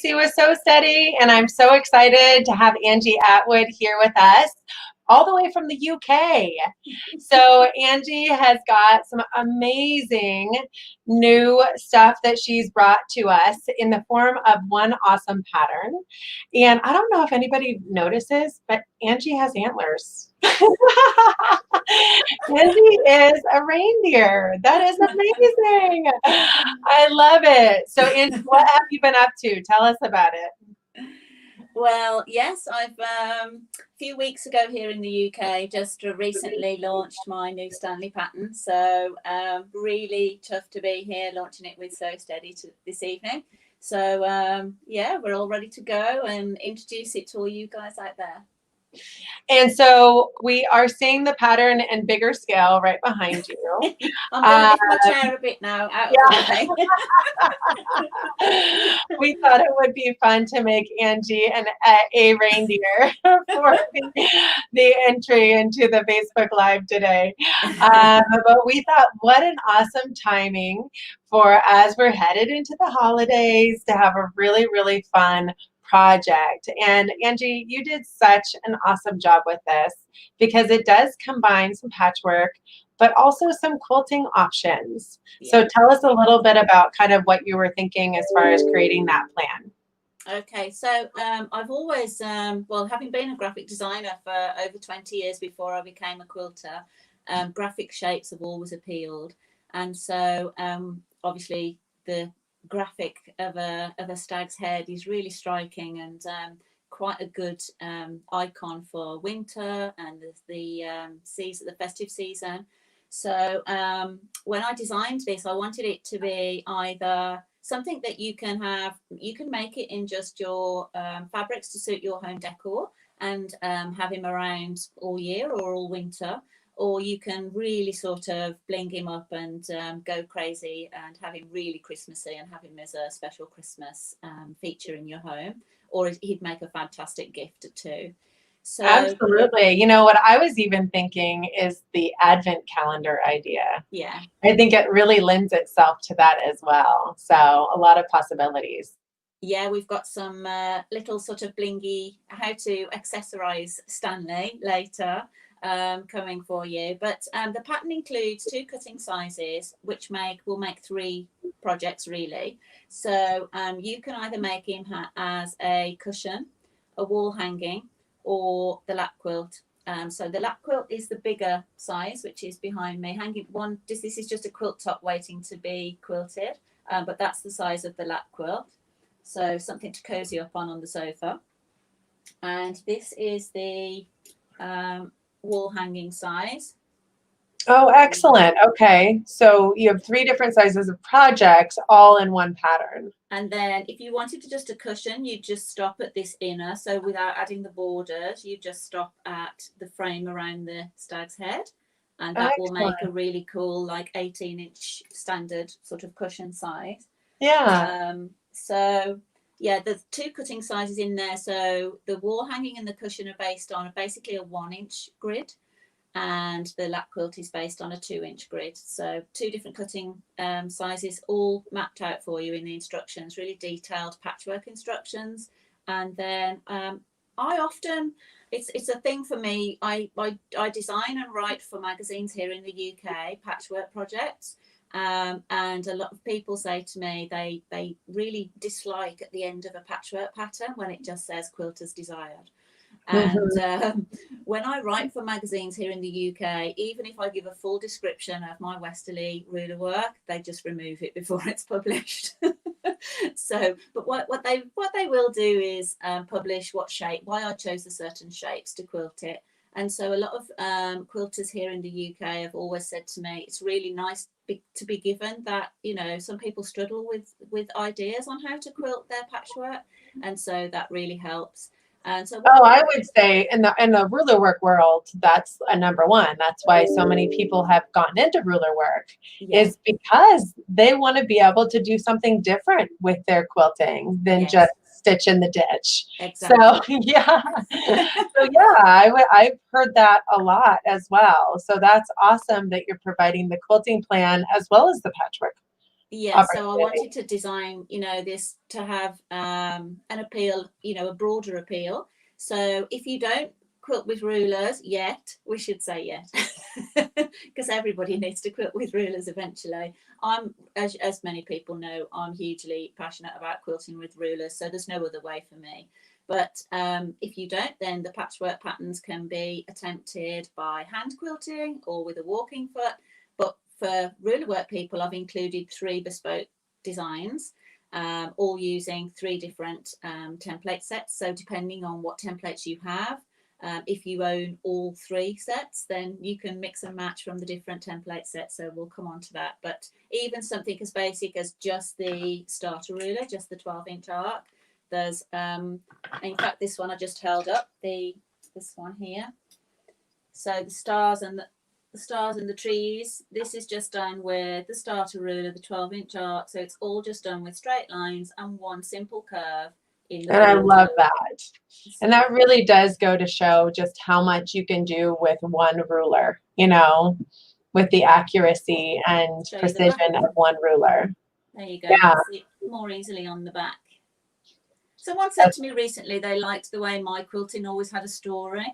Tracy with So Steady, and I'm so excited to have Angie Atwood here with us, all the way from the UK. So Angie has got some amazing new stuff that she's brought to us in the form of one awesome pattern. And I don't know if anybody notices, but Angie has antlers. Angie is a reindeer. That is amazing. I love it. So Angie, what have you been up to? Tell us about it. Well, yes, I've a few weeks ago here in the UK just recently launched my new Stanley pattern. So really tough to be here launching it with So Steady this evening. So yeah, we're all ready to go and introduce it to all you guys out there. And so we are seeing the pattern in bigger scale right behind you. I'm going to lift my chair a bit now out of the way. We thought it would be fun to make Angie a reindeer for the entry into the Facebook Live today. But we thought, what an awesome timing for as we're headed into the holidays to have a really, really fun project. And Angie, you did such an awesome job with this because it does combine some patchwork, but also some quilting options. Yeah. So tell us a little bit about kind of what you were thinking as far as creating that plan. Okay, so I've always, well, having been a graphic designer for over 20 years before I became a quilter, graphic shapes have always appealed. And so obviously the graphic of a stag's head is really striking and quite a good icon for winter and the season, the festive season. So when I designed this, I wanted it to be either something that you can make it in just your fabrics to suit your home decor and have him around all year or all winter, or you can really sort of bling him up and go crazy and have him really Christmassy and have him as a special Christmas feature in your home, or he'd make a fantastic gift too. So absolutely. You know, what I was even thinking is the Advent calendar idea. Yeah. I think it really lends itself to that as well. So a lot of possibilities. Yeah, we've got some little sort of blingy, how to accessorize Stanley later. Coming for you, but the pattern includes 2 cutting sizes, which will make 3 projects really. So you can either make him as a cushion, a wall hanging, or the lap quilt. So the lap quilt is the bigger size, which is behind me. Hanging one. This is just a quilt top waiting to be quilted, but that's the size of the lap quilt. So something to cozy up on the sofa. And this is the wall hanging size. Oh, excellent. Okay, so you have 3 different sizes of projects all in one pattern. And then if you wanted to just a cushion, you just stop at this inner, so without adding the borders, you just stop at the frame around the stag's head, and that will make a really cool, like 18-inch standard sort of cushion size. Yeah. So yeah, there's 2 cutting sizes in there. So the wall hanging and the cushion are based on basically a 1-inch grid, and the lap quilt is based on a 2-inch grid. So 2 different cutting sizes, all mapped out for you in the instructions, really detailed patchwork instructions. And then I often, it's a thing for me, I design and write for magazines here in the UK, patchwork projects. And a lot of people say to me they really dislike at the end of a patchwork pattern when it just says quilters desired. And when I write for magazines here in the UK, even if I give a full description of my Westalee ruler work, they just remove it before it's published. So, but what they will do is publish why I chose the certain shapes to quilt it. And so a lot of quilters here in the UK have always said to me, it's really nice to be given that, you know, some people struggle with ideas on how to quilt their patchwork. And so that really helps. And so I would say in the ruler work world, that's a number one. That's why so many people have gotten into ruler work, is because they want to be able to do something different with their quilting than just stitch in the ditch. Exactly. So yeah, I've heard that a lot as well. So that's awesome that you're providing the quilting plan as well as the patchwork. Yeah, so I opportunity. wanted to design, this to have an appeal, a broader appeal. So if you don't quilt with rulers yet, we should say yet, because everybody needs to quilt with rulers eventually. As many people know, I'm hugely passionate about quilting with rulers, so there's no other way for me. But if you don't, then the patchwork patterns can be attempted by hand quilting or with a walking foot. But for ruler work people, I've included 3 bespoke designs, all using 3 different template sets. So depending on what templates you have, if you own all 3 sets, then you can mix and match from the different template sets. So we'll come on to that. But even something as basic as just the starter ruler, just the 12-inch arc, there's, in fact, this one I just held up, this one here. So the stars and the trees, this is just done with the starter ruler, the 12-inch arc. So it's all just done with straight lines and one simple curve in the And I love border. that. And that really does go to show just how much you can do with one ruler, with the accuracy and precision of one ruler. There you go. Yeah. You can see it more easily on the back. Someone said to me recently they liked the way my quilting always had a story.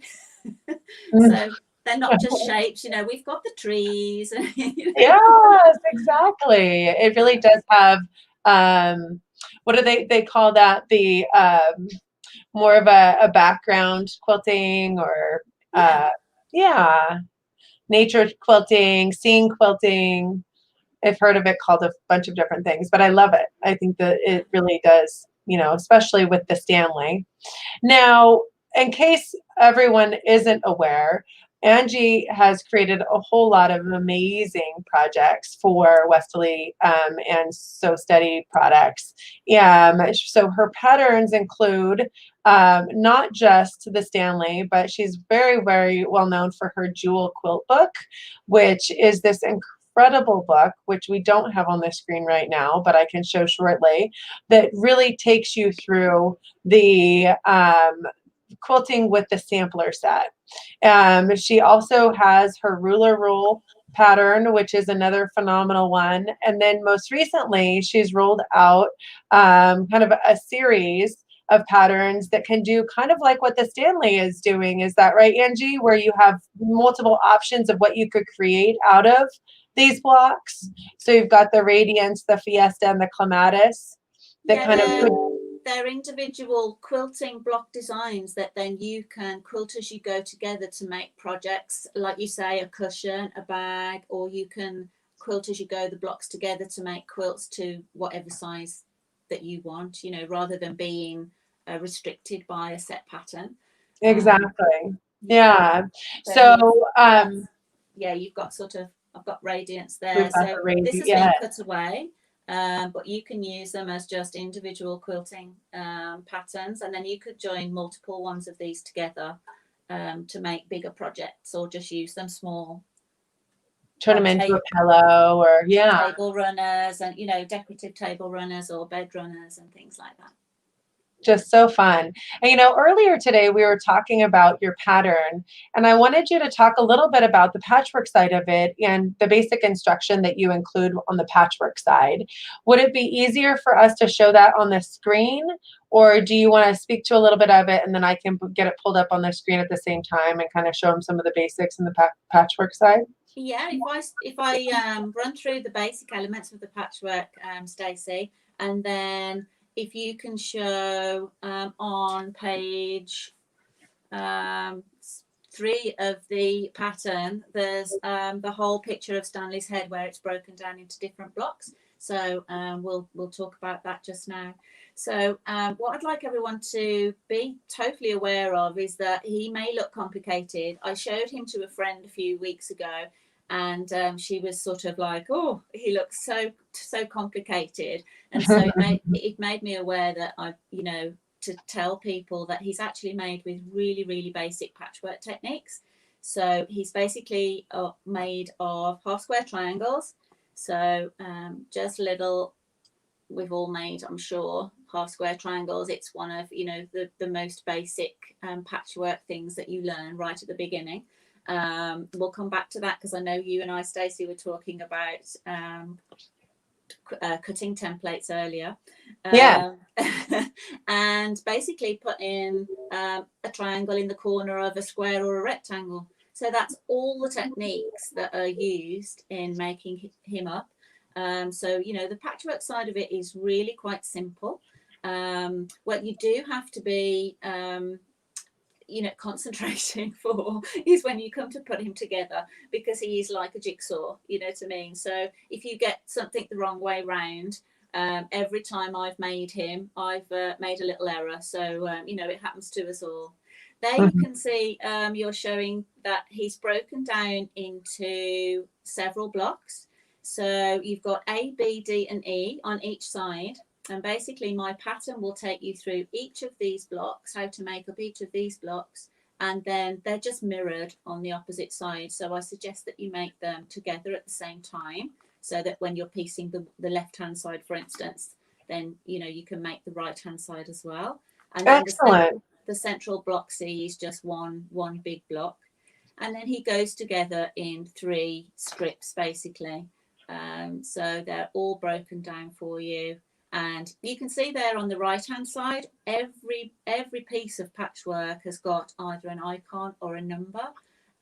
So they're not just shapes, we've got the trees. Yes, exactly. It really does have, what do they call that? The more of a background quilting or, nature quilting, scene quilting. I've heard of it called a bunch of different things, but I love it. I think that it really does, especially with the Stanley. Now, in case everyone isn't aware, Angie has created a whole lot of amazing projects for Westalee and So Steady products. So her patterns include not just the Stanley, but she's very, very well known for her Jewel Quilt Book, which is this incredible book, which we don't have on the screen right now, but I can show shortly, that really takes you through the quilting with the sampler set. She also has her ruler rule pattern, which is another phenomenal one. And then most recently, she's rolled out kind of a series of patterns that can do kind of like what the Stanley is doing. Is that right, Angie? Where you have multiple options of what you could create out of these blocks. So you've got the Radiance, the Fiesta, and the Clematis. They're individual quilting block designs that then you can quilt as you go together to make projects, like you say, a cushion, a bag, or you can quilt as you go the blocks together to make quilts to whatever size that you want, rather than being restricted by a set pattern. Exactly. Yeah. So, you've got I've got Radiance there. So this has been cut away. But you can use them as just individual quilting patterns, and then you could join multiple ones of these together to make bigger projects, or just use them small. Turn them into a pillow, or table runners, and decorative table runners or bed runners and things like that. Just so fun. And earlier today we were talking about your pattern, and I wanted you to talk a little bit about the patchwork side of it and the basic instruction that you include on the patchwork side. Would it be easier for us to show that on the screen, or do you want to speak to a little bit of it and then I can get it pulled up on the screen at the same time and kind of show them some of the basics in the patchwork side? Yeah, if I run through the basic elements of the patchwork, Stacey, and then if you can show on page 3 of the pattern, there's the whole picture of Stanley's head where it's broken down into different blocks. So we'll talk about that just now. So what I'd like everyone to be totally aware of is that he may look complicated. I showed him to a friend a few weeks ago, and she was sort of like, oh, he looks so complicated. And so it made me aware that to tell people that he's actually made with really, really basic patchwork techniques. So he's basically made of half square triangles. So just little, we've all made, I'm sure, half square triangles. It's one of the most basic patchwork things that you learn right at the beginning. We'll come back to that because I know you and I, Stacey, were talking about cutting templates earlier. Yeah. And basically put in a triangle in the corner of a square or a rectangle. So that's all the techniques that are used in making him up. So, you know, the patchwork side of it is really quite simple. What you do have to be, you know, concentrating for is when you come to put him together, because he is like a jigsaw, you know what I mean? So if you get something the wrong way round, every time I've made him, I've made a little error. So, you know, it happens to us all. There you can see you're showing that he's broken down into several blocks. So you've got A, B, D, and E on each side. And basically my pattern will take you through each of these blocks, how to make up each of these blocks. And then they're just mirrored on the opposite side. So I suggest that you make them together at the same time, so that when you're piecing the left-hand side, for instance, then, you know, you can make the right-hand side as well. And then Excellent. the central block C is just one big block. And then he goes together in 3 strips, basically. So they're all broken down for you. And you can see there on the right-hand side, every piece of patchwork has got either an icon or a number,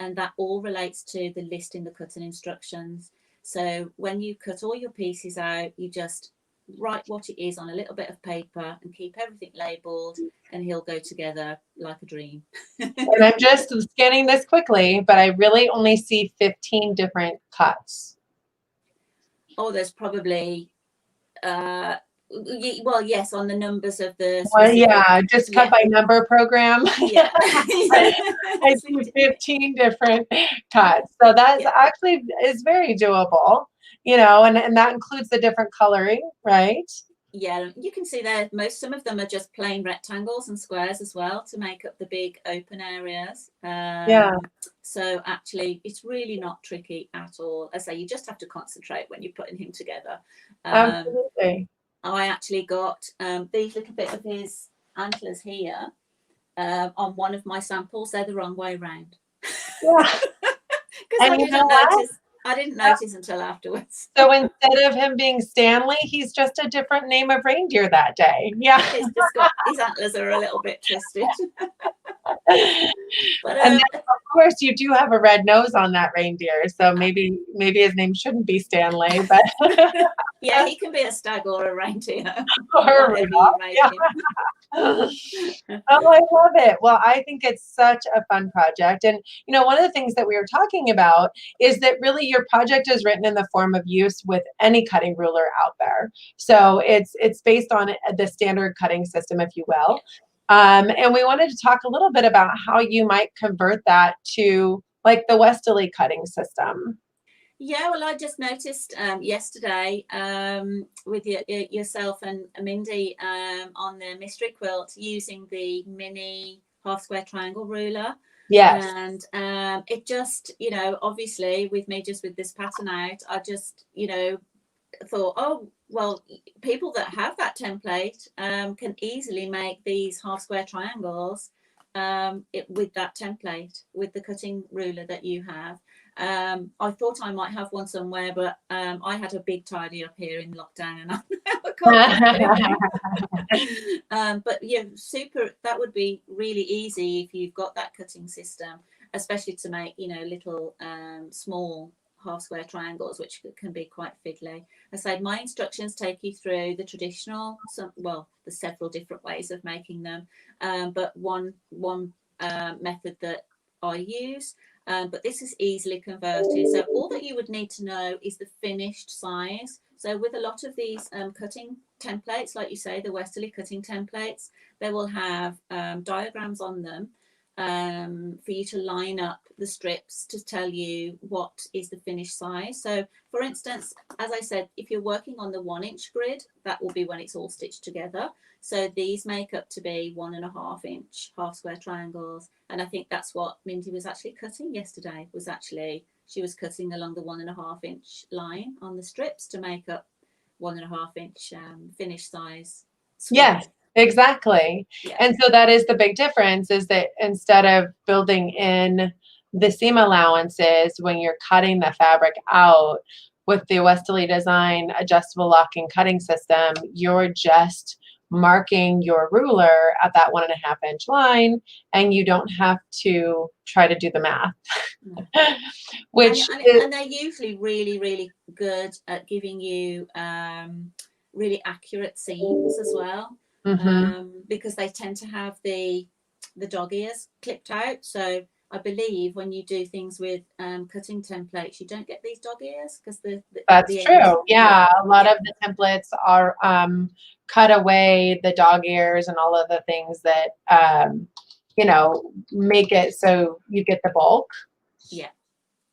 and that all relates to the list in the cutting instructions. So when you cut all your pieces out, you just write what it is on a little bit of paper and keep everything labelled, and he'll go together like a dream. And I'm just scanning this quickly, but I really only see 15 different cuts. Oh, there's probably... well, yes, on the numbers of the well, yeah, just cut by number program. Yeah. I see 15 different cuts, so that's actually is very doable, you know, and that includes the different coloring, right? Yeah, you can see there some of them are just plain rectangles and squares as well to make up the big open areas. So actually it's really not tricky at all. As I say, you just have to concentrate when you're putting him together. Absolutely. I actually got these little bit of his antlers here on one of my samples. They're the wrong way round. Yeah. Because I didn't notice until afterwards. So instead of him being Stanley, he's just a different name of reindeer that day. Yeah. It's just got, his antlers are a little bit twisted. But, and then, of course, you do have a red nose on that reindeer, so maybe his name shouldn't be Stanley, but yeah, he can be a stag or a reindeer. Or a Rudolph. Yeah. Oh, I love it. Well, I think it's such a fun project. And, you know, one of the things that we were talking about is that really your project is written in the form of use with any cutting ruler out there. So it's based on the standard cutting system, if you will. And we wanted to talk a little bit about how you might convert that to like the Westalee cutting system. Yeah, well, I just noticed yesterday with yourself and Mindy on the mystery quilt using the mini half square triangle ruler. Yes. And it just, you know, obviously with me just with this pattern out, I just, you know, thought, oh, well, people that have that template can easily make these half square triangles with that template, with the cutting ruler that you have. I thought I might have one somewhere, but I had a big tidy up here in lockdown, and I can't. But yeah, super. That would be really easy if you've got that cutting system, especially to make, you know, little small half square triangles, which can be quite fiddly. I say my instructions take you through the traditional, the several different ways of making them, but one method that I use. But this is easily converted. So all that you would need to know is the finished size. So with a lot of these cutting templates, like you say, the Westalee cutting templates, they will have diagrams on them for you to line up the strips to tell you what is the finished size. So for instance, as I said, if you're working on the 1-inch grid, that will be when it's all stitched together. So these make up to be 1.5-inch half square triangles. And I think that's what Mindy was actually cutting yesterday, she was cutting along the 1.5-inch line on the strips to make up 1.5-inch finished size. Yes, exactly. Yeah. And so that is the big difference, is that instead of building in the seam allowances when you're cutting the fabric out, with the Westalee Design adjustable locking cutting system, you're just marking your ruler at that 1.5-inch line, and you don't have to try to do the math. Which and they're usually really, really good at giving you really accurate seams as well, because they tend to have the dog ears clipped out. So I believe when you do things with cutting templates, you don't get these dog ears because that's true. Yeah, a lot of the templates are cut away the dog ears and all of the things that make it so you get the bulk. Yeah.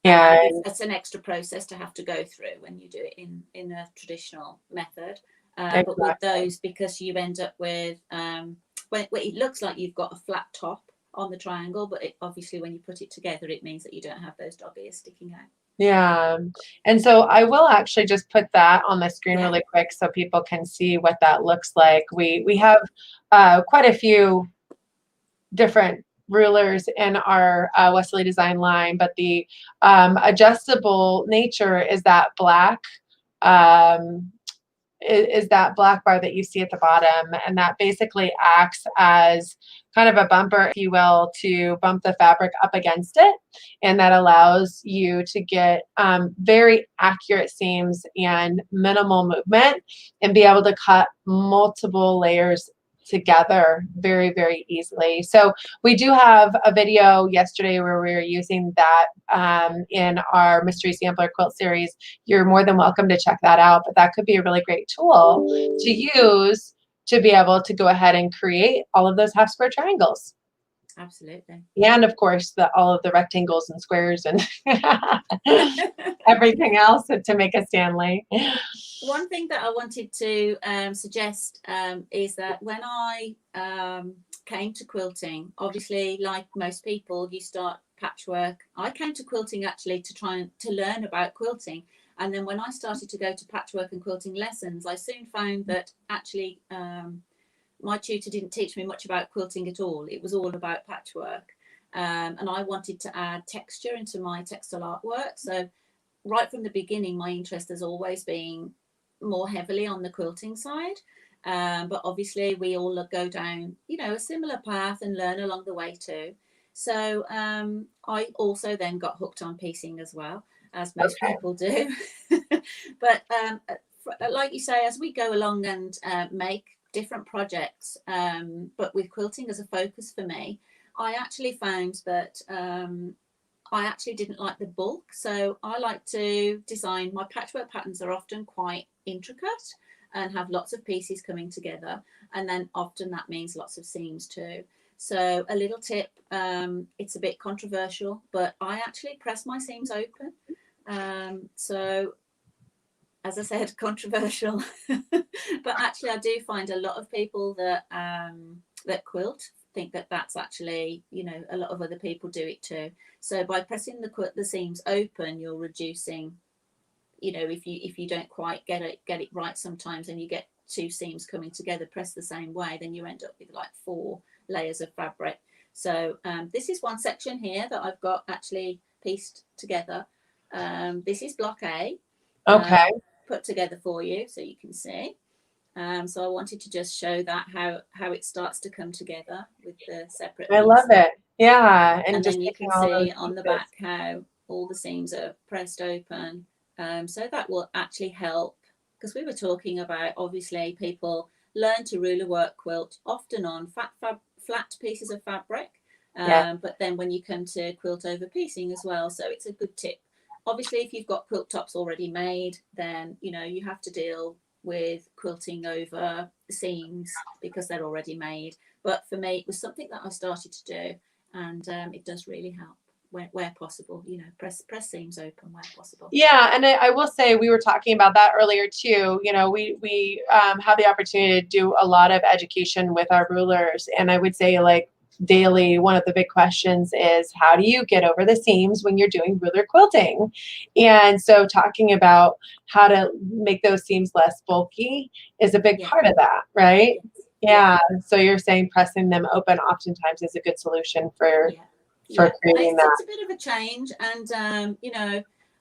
Yeah, it's an extra process to have to go through when you do it in a traditional method. exactly. But with those, because you end up with when it looks like you've got a flat top on the triangle, but obviously when you put it together, it means that you don't have those dog ears sticking out. Yeah, and so I will actually just put that on the screen really quick so people can see what that looks like. We have quite a few different rulers in our Westalee Design line, but the adjustable nature is that black is that black bar that you see at the bottom, and that basically acts as kind of a bumper, if you will, to bump the fabric up against it, and that allows you to get very accurate seams and minimal movement and be able to cut multiple layers together very, very easily. So we do have a video yesterday where we were using that in our mystery sampler quilt series. You're more than welcome to check that out, but that could be a really great tool to use to be able to go ahead and create all of those half square triangles. Absolutely. And of course, all of the rectangles and squares and everything else to make a Stanley. One thing that I wanted to suggest is that when I came to quilting, obviously, like most people, you start patchwork. I came to quilting actually to try to learn about quilting. And then when I started to go to patchwork and quilting lessons, I soon found that actually my tutor didn't teach me much about quilting at all. It was all about patchwork. And I wanted to add texture into my textile artwork. So right from the beginning, my interest has always been more heavily on the quilting side. But obviously we all go down, a similar path and learn along the way too. So I also then got hooked on piecing as well, as most people do. But like you say, as we go along and make different projects, but with quilting as a focus for me, I actually found that I actually didn't like the bulk. So I like to design, my patchwork patterns are often quite intricate and have lots of pieces coming together. And then often that means lots of seams too. So a little tip, it's a bit controversial, but I actually press my seams open. So as I said, controversial, but actually I do find a lot of people that that quilt think that that's actually, a lot of other people do it too. So by pressing the seams open, you're reducing, if you don't quite get it right sometimes, and you get two seams coming together pressed the same way, then you end up with like 4 layers of fabric. So this is one section here that I've got actually pieced together. This is block A. Okay. Put together for you so you can see. So I wanted to just show that how it starts to come together with the separate piece. I love it. Yeah. And then you can see on the back how all the seams are pressed open. So that will actually help, because we were talking about, obviously, people learn to ruler work quilt often on flat pieces of fabric. But then when you come to quilt over piecing as well, so it's a good tip. Obviously, if you've got quilt tops already made, then you have to deal with quilting over seams because they're already made. But for me, it was something that I started to do, and it does really help where possible. Press seams open where possible. Yeah, and I will say, we were talking about that earlier too. We have the opportunity to do a lot of education with our rulers, and I would say, like, daily, one of the big questions is, how do you get over the seams when you're doing ruler quilting? And so talking about how to make those seams less bulky is a big part of that, right? Yeah. So you're saying pressing them open oftentimes is a good solution for creating that. It's a bit of a change, and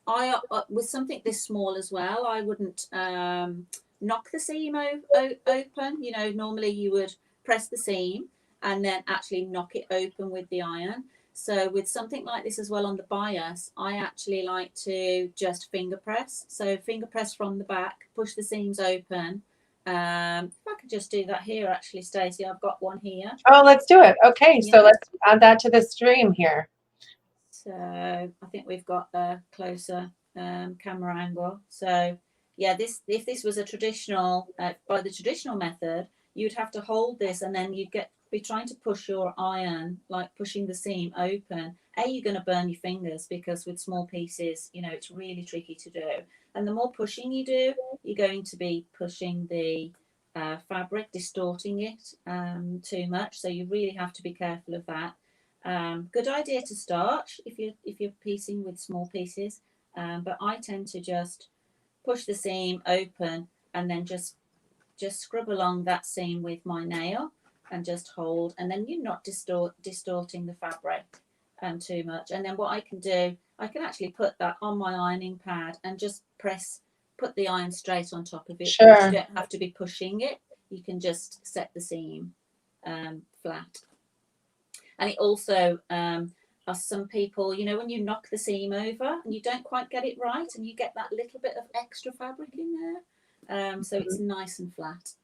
I with something this small as well, I wouldn't knock the seam open. You know, normally you would press the seam and then actually knock it open with the iron. So with something like this as well on the bias, I actually like to just finger press. So finger press from the back, push the seams open. If I could just do that here, actually, Stacey, I've got one here. Oh, let's do it. Okay, Yeah. so let's add that to the stream here. So I think we've got a closer camera angle. So yeah, if this was a traditional, by the traditional method, you'd have to hold this and then you'd be trying to push your iron, like pushing the seam open. You're going to burn your fingers because with small pieces, you know, it's really tricky to do. And the more pushing you do, you're going to be pushing the fabric, distorting it too much. So you really have to be careful of that. Good idea to start if you're piecing with small pieces, but I tend to just push the seam open and then just scrub along that seam with my nail and just hold, and then you're not distorting the fabric too much. And then what I can do, I can actually put that on my ironing pad and just put the iron straight on top of it. Sure. You don't have to be pushing it. You can just set the seam flat. And it also, some people, you know, when you knock the seam over and you don't quite get it right and you get that little bit of extra fabric in there. So it's nice and flat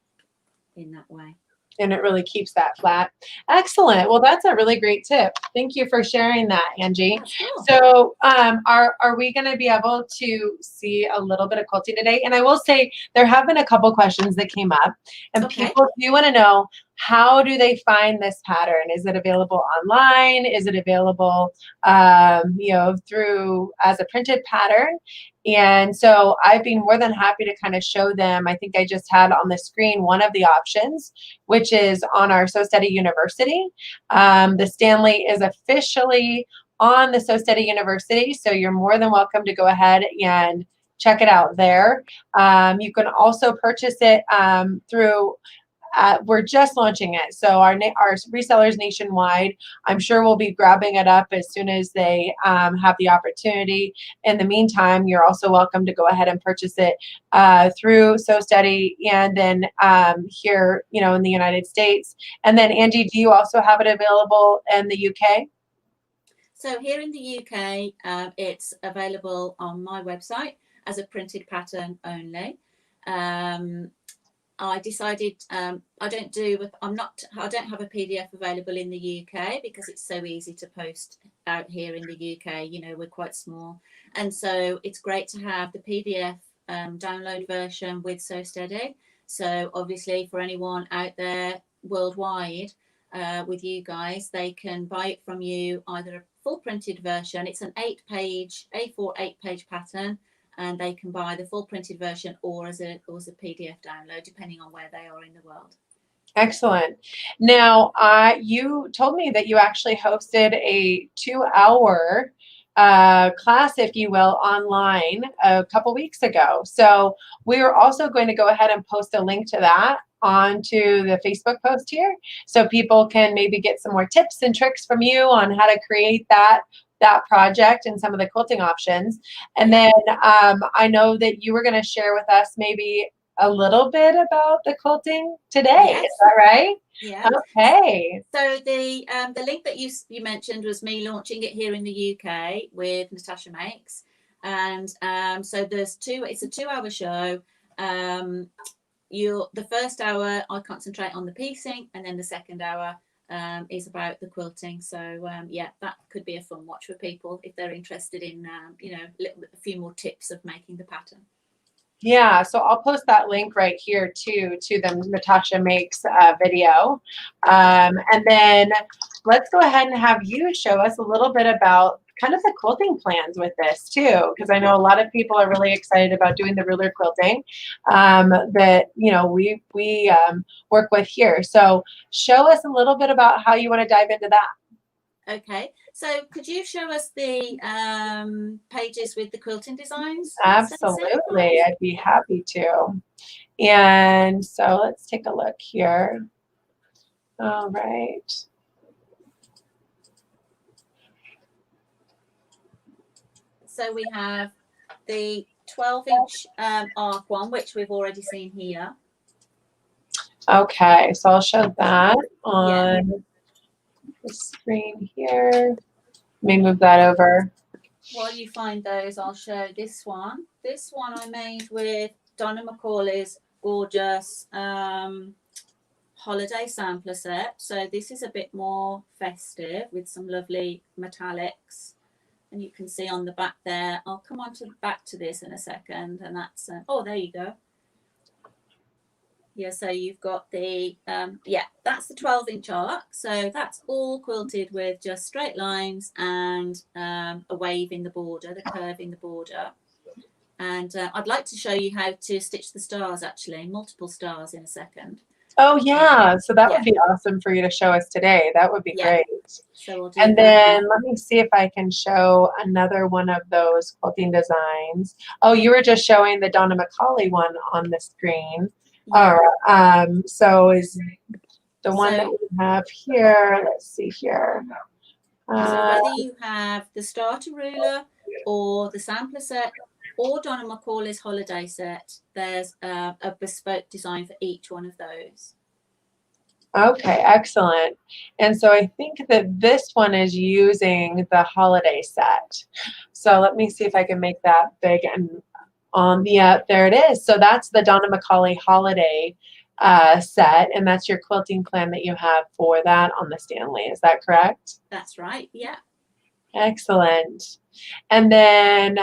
in that way. And it really keeps that flat. Excellent. Well, that's a really great tip. Thank you for sharing that, Angie. Cool. So are we going to be able to see a little bit of quilting today? And I will say there have been a couple questions that came up, and people do want to know, how do they find this pattern? Is it available online? Is it available, you know, through as a printed pattern? And so I'd be more than happy to kind of show them. I think I just had on the screen one of the options, which is on our Sew Steady University. The Stanley is officially on the Sew Steady University, so you're more than welcome to go ahead and check it out there. You can also purchase it through we're just launching it, so our resellers nationwide, I'm sure we'll be grabbing it up as soon as they have the opportunity. In the meantime, you're also welcome to go ahead and purchase it through Sew Steady, and then here, you know, in the United States. And then Angie, do you also have it available in the UK? So here in the UK, it's available on my website as a printed pattern only. I decided I don't have a PDF available in the UK because it's so easy to post out here in the UK. You know, we're quite small, and so it's great to have the PDF download version with Sew Steady. So obviously, for anyone out there worldwide with you guys, they can buy it from you, either a full printed version. It's an 8-page A4 8-page pattern. And they can buy the full printed version or as a PDF download, depending on where they are in the world. Excellent. Now, you told me that you actually hosted a 2-hour class, if you will, online a couple weeks ago. So we are also going to go ahead and post a link to that onto the Facebook post here, so people can maybe get some more tips and tricks from you on how to create that project and some of the quilting options. And then I know that you were going to share with us maybe a little bit about the quilting today. Yes. Is that right? Yeah. Okay. So the link that you mentioned was me launching it here in the UK with Natasha Makes, and so it's a 2-hour show. The first hour I concentrate on the piecing, and then the second hour is about the quilting. So yeah, that could be a fun watch for people if they're interested in you know, a few more tips of making the pattern. Yeah, so I'll post that link right here too to the Natasha Makes video. And then let's go ahead and have you show us a little bit about kind of the quilting plans with this too, because I know a lot of people are really excited about doing the ruler quilting that, you know, we work with here. So show us a little bit about how you want to dive into that. Okay, so could you show us the pages with the quilting designs? Absolutely, I'd be happy to. And so let's take a look here. All right. So we have the 12-inch arc one, which we've already seen here. Okay, so I'll show that Yeah. on the screen here. Let me move that over. While you find those, I'll show this one. This one I made with Donna McCauley's gorgeous holiday sampler set. So this is a bit more festive with some lovely metallics. And you can see on the back there, I'll come on to back to this in a second. And that's, oh, there you go. Yeah, so you've got the, yeah, that's the 12-inch arc. So that's all quilted with just straight lines and a wave in the border, the curve in the border. And I'd like to show you how to stitch the stars, actually, multiple stars in a second. Oh, yeah. So that would be awesome for you to show us today. That would be great. So we'll do and that then now. let me see if I can show another one of those quilting designs. Oh, you were just showing the Donna McCauley one on the screen. Yeah. So is the one that we have here, let's see here. So whether you have the starter ruler or the sampler set or Donna McCauley's holiday set, there's a bespoke design for each one of those. Okay, excellent. And so I think that this one is using the holiday set. So let me see if I can make that big and yeah, there it is. So that's the Donna McCauley holiday set, and that's your quilting plan that you have for that on the Stanley. Is that correct? That's right, yeah. Excellent. And then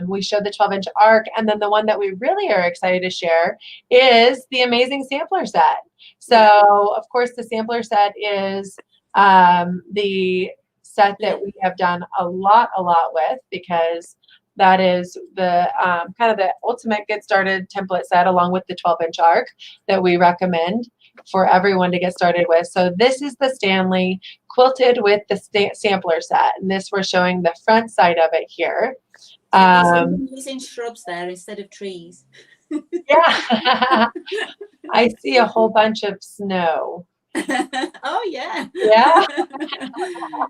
we showed the 12-inch arc, and then the one that we really are excited to share is the amazing sampler set. So, of course, the sampler set is the set that we have done a lot with, because that is the kind of the ultimate get started template set, along with the 12-inch arc that we recommend for everyone to get started with. So this is the Stanley quilted with the sampler set, and this we're showing the front side of it here. Using shrubs there instead of trees. Yeah, I see a whole bunch of snow. Oh yeah. Yeah.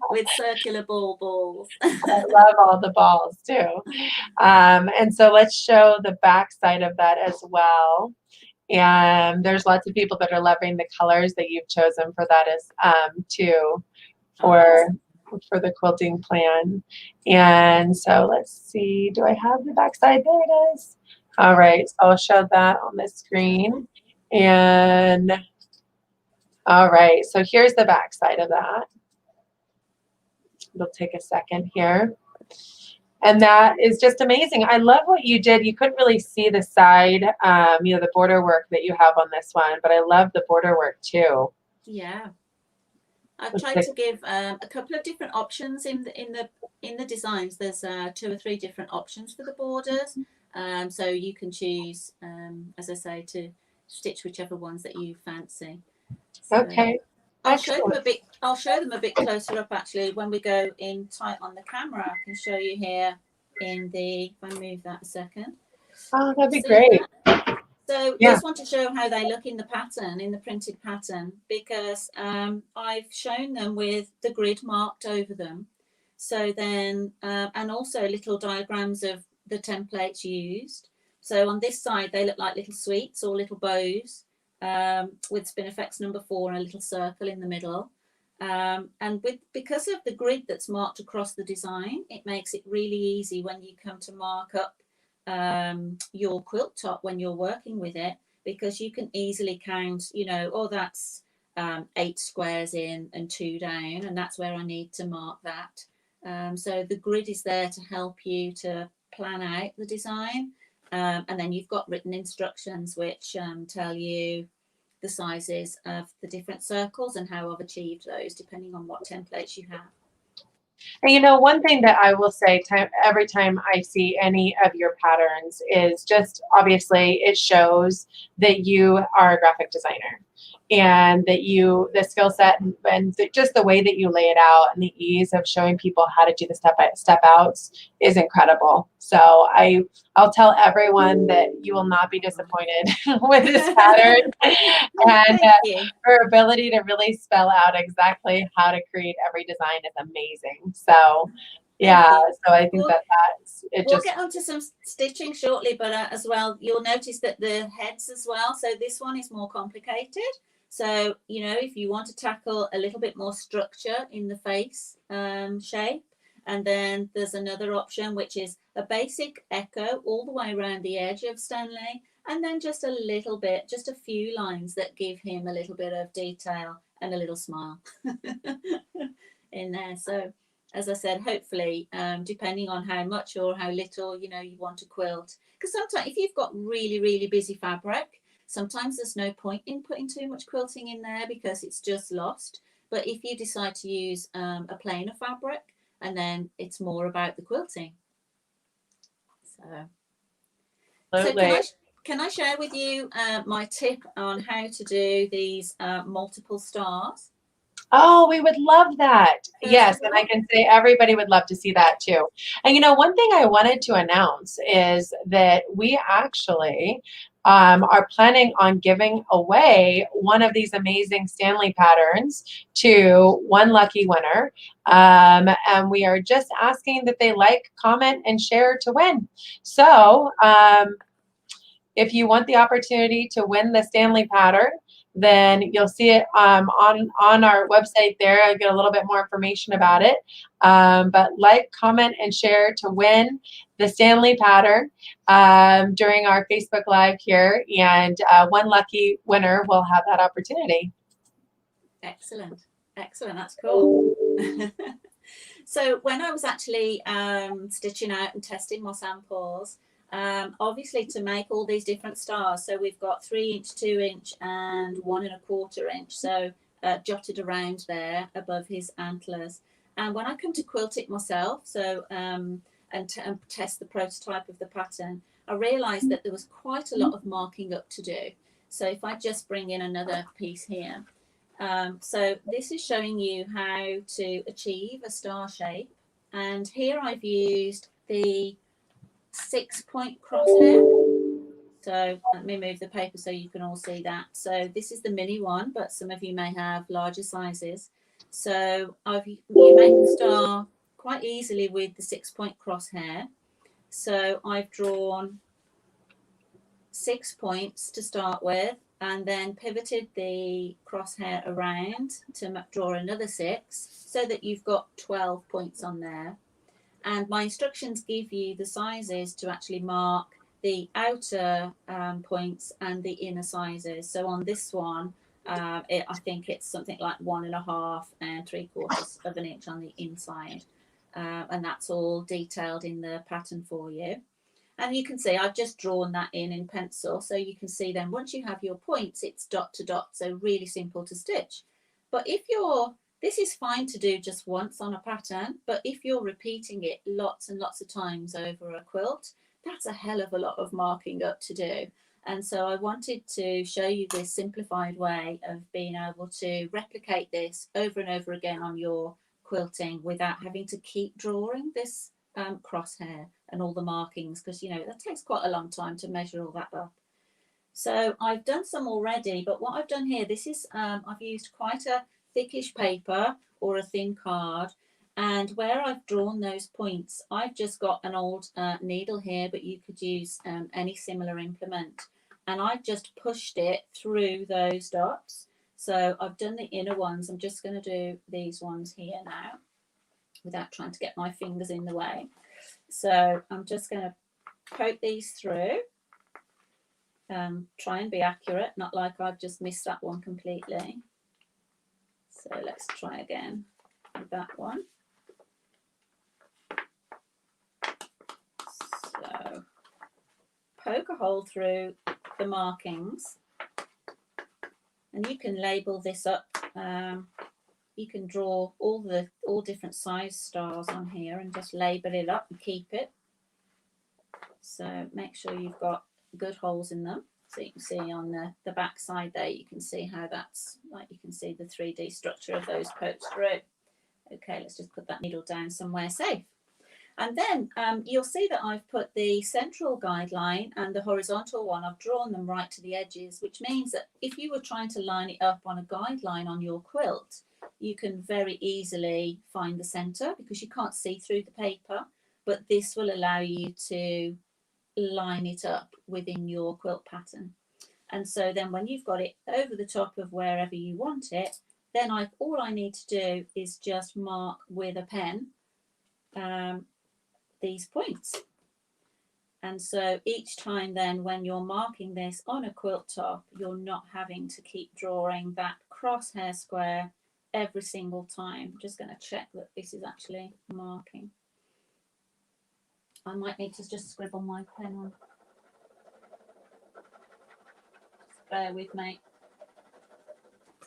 With circular balls. I love all the balls too. And so let's show the back side of that as well. And there's lots of people that are loving the colors that you've chosen for that as too, for the quilting plan. And so let's see, do I have the back side? There it is. All right, so I'll show that on the screen. And all right, so here's the back side of that. It'll take a second here. And that is just amazing. I love what you did. You couldn't really see the side, you know, the border work that you have on this one, but I love the border work too. Yeah. I've tried to give a couple of different options in the designs. There's 2 or 3 different options for the borders. So you can choose, as I say, to stitch whichever ones that you fancy. So okay. I'll show them a bit. I'll show them a bit closer up actually when we go in tight on the camera. I can show you here in the. If I move that a second. Oh, that'd be great. So just want to show how they look in the pattern, in the printed pattern, because I've shown them with the grid marked over them. So then, and also little diagrams of the templates used. So on this side, they look like little sweets or little bows. With Spinifex number 4 and a little circle in the middle. And because of the grid that's marked across the design, it makes it really easy when you come to mark up your quilt top when you're working with it, because you can easily count, you know, oh, that's 8 squares in and 2 down, and that's where I need to mark that. So the grid is there to help you to plan out the design. And then you've got written instructions which tell you the sizes of the different circles and how I've achieved those depending on what templates you have. And you know, one thing that I will say every time I see any of your patterns is just obviously it shows that you are a graphic designer, and that the skill set and just the way that you lay it out and the ease of showing people how to do the step outs is incredible. So I'll tell everyone that you will not be disappointed with this pattern. And her ability to really spell out exactly how to create every design is amazing. So Yeah, you. so I think We'll, that's it. we'll Just get onto some stitching shortly, but as well, you'll notice that the heads as well. So this one is more complicated. So, you know, if you want to tackle a little bit more structure in the face shape, and then there's another option, which is a basic echo all the way around the edge of Stanley, and then just a little bit, just a few lines that give him a little bit of detail and a little smile in there. So, as I said, hopefully, depending on how much or how little, you know, you want to quilt, because sometimes if you've got really, really busy fabric, sometimes there's no point in putting too much quilting in there because it's just lost. But if you decide to use a plainer fabric, and then it's more about the quilting. So can I share with you my tip on how to do these multiple stars? Oh, we would love that. Yes, and I can say everybody would love to see that too. And you know, one thing I wanted to announce is that we actually are planning on giving away one of these amazing Stanley patterns to one lucky winner. And we are just asking that they like, comment, and share to win. So if you want the opportunity to win the Stanley pattern, then you'll see it on our website there. I'll get a little bit more information about it. But like, comment, and share to win the Stanley pattern during our Facebook Live here. And one lucky winner will have that opportunity. Excellent. Excellent. That's cool. So when I was actually stitching out and testing my samples, obviously to make all these different stars, so we've got 3-inch, 2-inch, and 1 1/4 inch, so jotted around there above his antlers. And when I come to quilt it myself, so and test the prototype of the pattern, I realized that there was quite a lot of marking up to do. So if I just bring in another piece here, so this is showing you how to achieve a star shape, and here I've used the 6-point crosshair. So let me move the paper so you can all see that. So this is the mini one, but some of you may have larger sizes. So you make the star quite easily with the 6-point crosshair. So I've drawn 6 points to start with, and then pivoted the crosshair around to draw another 6, so that you've got 12 points on there. And my instructions give you the sizes to actually mark the outer points and the inner sizes. So on this one, I think it's something like 1.5 and 3/4 of an inch on the inside. And that's all detailed in the pattern for you. And you can see I've just drawn that in pencil. So you can see then once you have your points, it's dot to dot. So really simple to stitch. But this is fine to do just once on a pattern, but if you're repeating it lots and lots of times over a quilt, that's a hell of a lot of marking up to do. And so I wanted to show you this simplified way of being able to replicate this over and over again on your quilting without having to keep drawing this crosshair and all the markings, because you know that takes quite a long time to measure all that up. So I've done some already, but what I've done here, this is I've used quite a thickish paper or a thin card, and where I've drawn those points, I've just got an old needle here, but you could use any similar implement, and I've just pushed it through those dots. So I've done the inner ones. I'm just going to do these ones here now without trying to get my fingers in the way. So I'm just going to poke these through. Try and be accurate, not like I've just missed that one completely. So let's try again with that one. So poke a hole through the markings, and you can label this up. You can draw all different size stars on here and just label it up and keep it. So make sure you've got good holes in them. So you can see on the back side there, you can see how that's like, you can see the 3D structure of those pokes through. Okay, let's just put that needle down somewhere safe. And then you'll see that I've put the central guideline and the horizontal one, I've drawn them right to the edges, which means that if you were trying to line it up on a guideline on your quilt, you can very easily find the center because you can't see through the paper, but this will allow you to line it up within your quilt pattern. And so then when you've got it over the top of wherever you want it, then all I need to do is just mark with a pen these points. And so each time then when you're marking this on a quilt top, you're not having to keep drawing that crosshair square every single time. I'm just going to check that this is actually marking. I might need to just scribble my pen on. Just bear with me.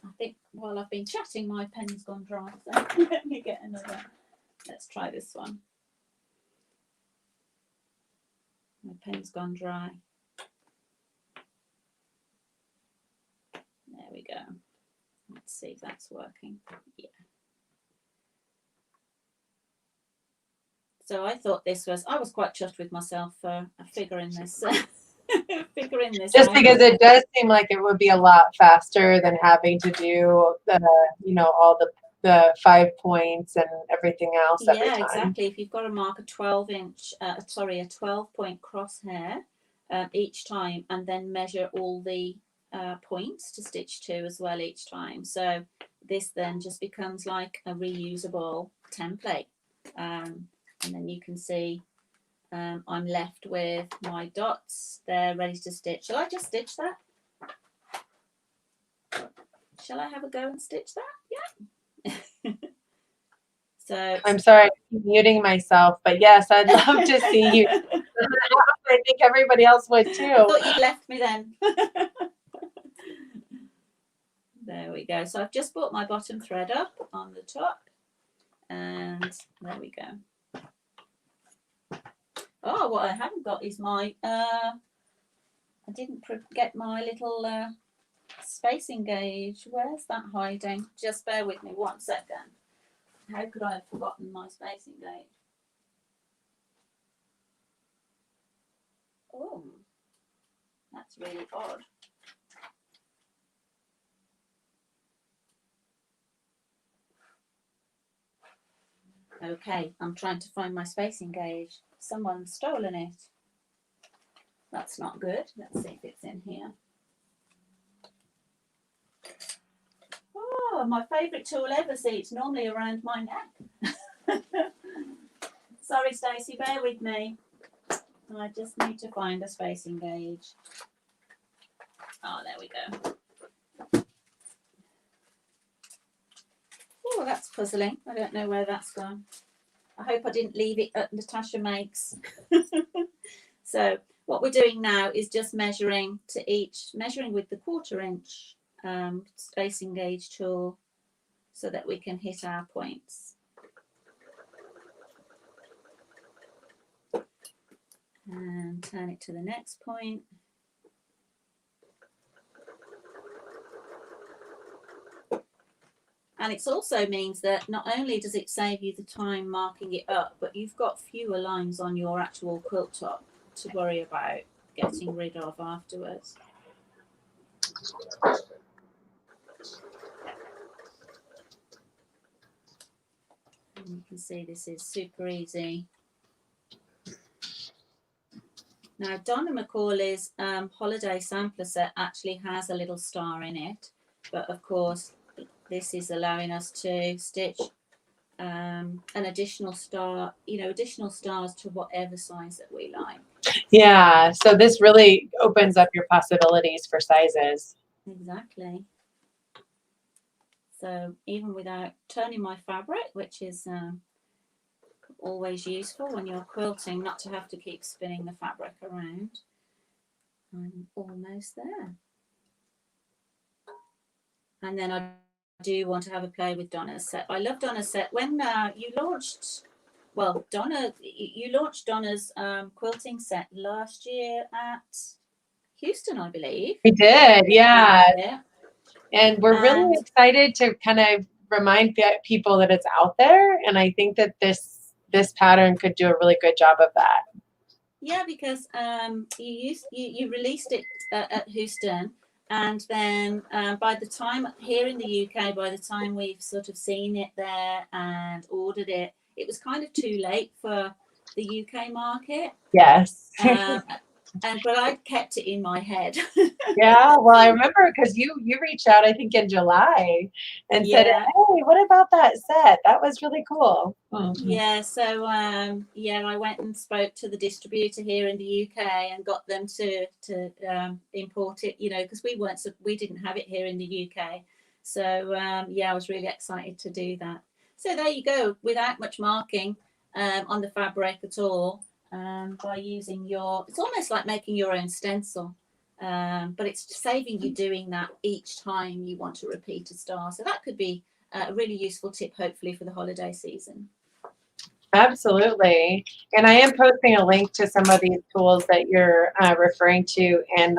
I think while I've been chatting, my pen's gone dry. So let me get another. Let's try this one. My pen's gone dry. There we go. Let's see if that's working. Yeah. So I thought I was quite chuffed with myself for figuring this Just out. because it does seem like it would be a lot faster than having to do all the 5 points and everything else every time. Exactly. If you've got to mark a 12-point crosshair each time, and then measure all the points to stitch to as well each time. So this then just becomes like a reusable template. And then you can see I'm left with my dots. They're ready to stitch. Shall I just stitch that? Shall I have a go and stitch that? Yeah. So I'm sorry, I'm muting myself, but yes, I'd love to see you. I think everybody else would too. I thought you'd left me then. There we go. So I've just brought my bottom thread up on the top, and there we go. Oh, what I haven't got is my, I didn't get my little spacing gauge. Where's that hiding? Just bear with me 1 second. How could I have forgotten my spacing gauge? Oh, that's really odd. Okay, I'm trying to find my spacing gauge. Someone's stolen it. That's not good. Let's see if it's in here. Oh, my favourite tool ever. See, it's normally around my neck. Sorry, Stacey, bear with me. I just need to find a spacing gauge. Oh, there we go. Oh, that's puzzling. I don't know where that's gone. I hope I didn't leave it at Natasha Makes. So what we're doing now is just measuring with the 1/4 inch spacing gauge tool so that we can hit our points. And turn it to the next point. And it also means that not only does it save you the time marking it up, but you've got fewer lines on your actual quilt top to worry about getting rid of afterwards. And you can see this is super easy. Now, Donna McCauley's holiday sampler set actually has a little star in it, but of course, this is allowing us to stitch an additional star, additional stars to whatever size that we like. Yeah, so this really opens up your possibilities for sizes. Exactly. So even without turning my fabric, which is always useful when you're quilting, not to have to keep spinning the fabric around, I'm almost there. And then I do want to have a play with Donna's set. I love Donna's set. When you launched, well, Donna, you launched Donna's quilting set last year at Houston, I believe. We did, yeah. And we're really excited to kind of remind people that it's out there. And I think that this pattern could do a really good job of that. Yeah, because you released it at Houston. And then by the time here in the UK, by the time we've sort of seen it there and ordered it, it was kind of too late for the UK market. Yes. But I kept it in my head. Yeah, well, I remember because you reached out, I think, in July and said, Yeah. "Hey, what about that set? That was really cool." Yeah, so I went and spoke to the distributor here in the UK and got them to import it, because we didn't have it here in the UK. So I was really excited to do that. So there you go, without much marking on the fabric at all, by using it's almost like making your own stencil. But it's saving you doing that each time you want to repeat a star. So that could be a really useful tip, hopefully, for the holiday season. Absolutely. And I am posting a link to some of these tools that you're referring to in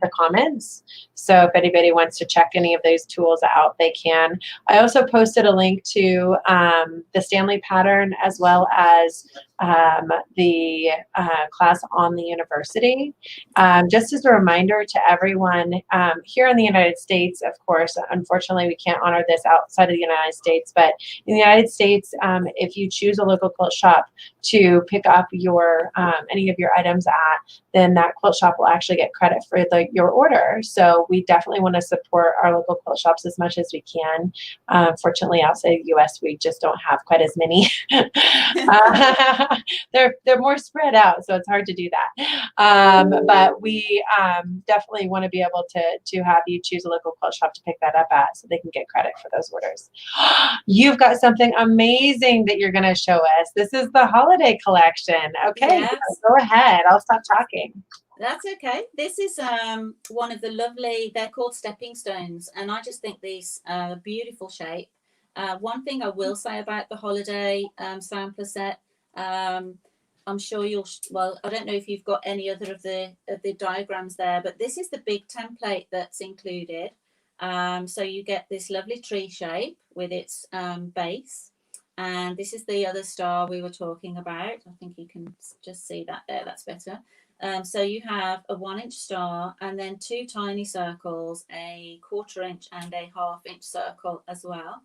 the comments. So if anybody wants to check any of those tools out, they can. I also posted a link to the Stanley pattern as well as the class on the university. Just as a reminder to everyone, here in the United States, of course, unfortunately, we can't honor this outside of the United States, but in the United States, if you choose a local quilt shop to pick up your any of your items at, then that quilt shop will actually get credit for your order. So we definitely want to support our local quilt shops as much as we can. Fortunately, outside of the U.S., we just don't have quite as many. They're more spread out, so it's hard to do that. But we definitely want to be able to have you choose a local quilt shop to pick that up at, so they can get credit for those orders. You've got something amazing that you're going to show us. This is the holiday collection. Okay, Yes. go ahead. I'll stop talking. That's okay. This is one of the lovely, they're called stepping stones, and I just think these are a beautiful shape. One thing I will say about the holiday sampler set, I'm sure I don't know if you've got any other of the diagrams there, but this is the big template that's included. So you get this lovely tree shape with its base, and this is the other star we were talking about. I think you can just see that there. That's better. So you have a 1-inch star and then 2 tiny circles, a 1/4 inch and a 1/2 inch circle as well.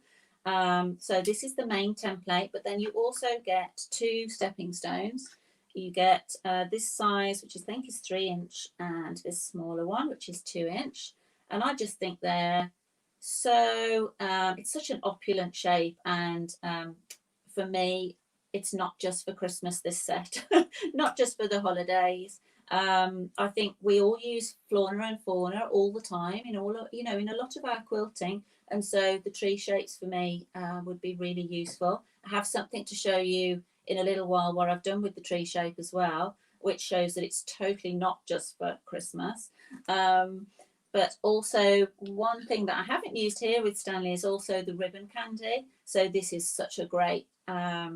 So this is the main template, but then you also get 2 stepping stones. You get this size, which I think is 3-inch, and this smaller one, which is 2-inch. And I just think they're it's such an opulent shape. And for me, it's not just for Christmas, this set, not just for the holidays. I think we all use flora and fauna all the time in in a lot of our quilting. And so the tree shapes for me would be really useful. I have something to show you in a little while what I've done with the tree shape as well, which shows that it's totally not just for Christmas. But also one thing that I haven't used here with Stanley is also the ribbon candy. So this is such a great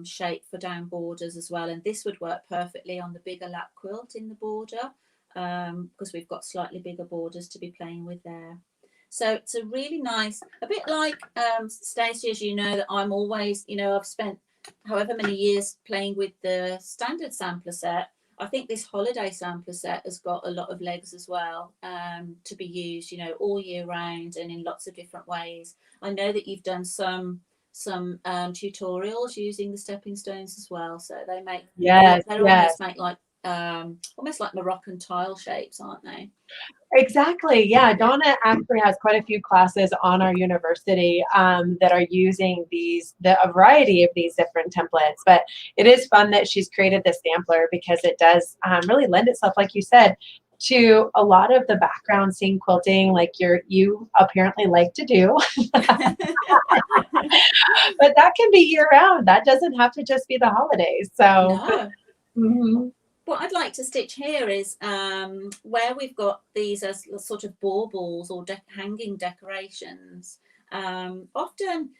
shape for down borders as well. And this would work perfectly on the bigger lap quilt in the border because we've got slightly bigger borders to be playing with there. So it's a really nice, a bit like Stacey, as you know, that I'm always, I've spent however many years playing with the standard sampler set. I think this holiday sampler set has got a lot of legs as well to be used, all year round and in lots of different ways. I know that you've done some tutorials using the stepping stones as well. So they make, almost make like almost like Moroccan tile shapes, aren't they? Exactly. Yeah. Donna actually has quite a few classes on our university that are using a variety of these different templates. But it is fun that she's created this sampler because it does really lend itself, like you said, to a lot of the background scene quilting like you apparently like to do. But that can be year round. That doesn't have to just be the holidays. So no. Mm-hmm. What I'd like to stitch here is where we've got these as sort of baubles or hanging decorations. Often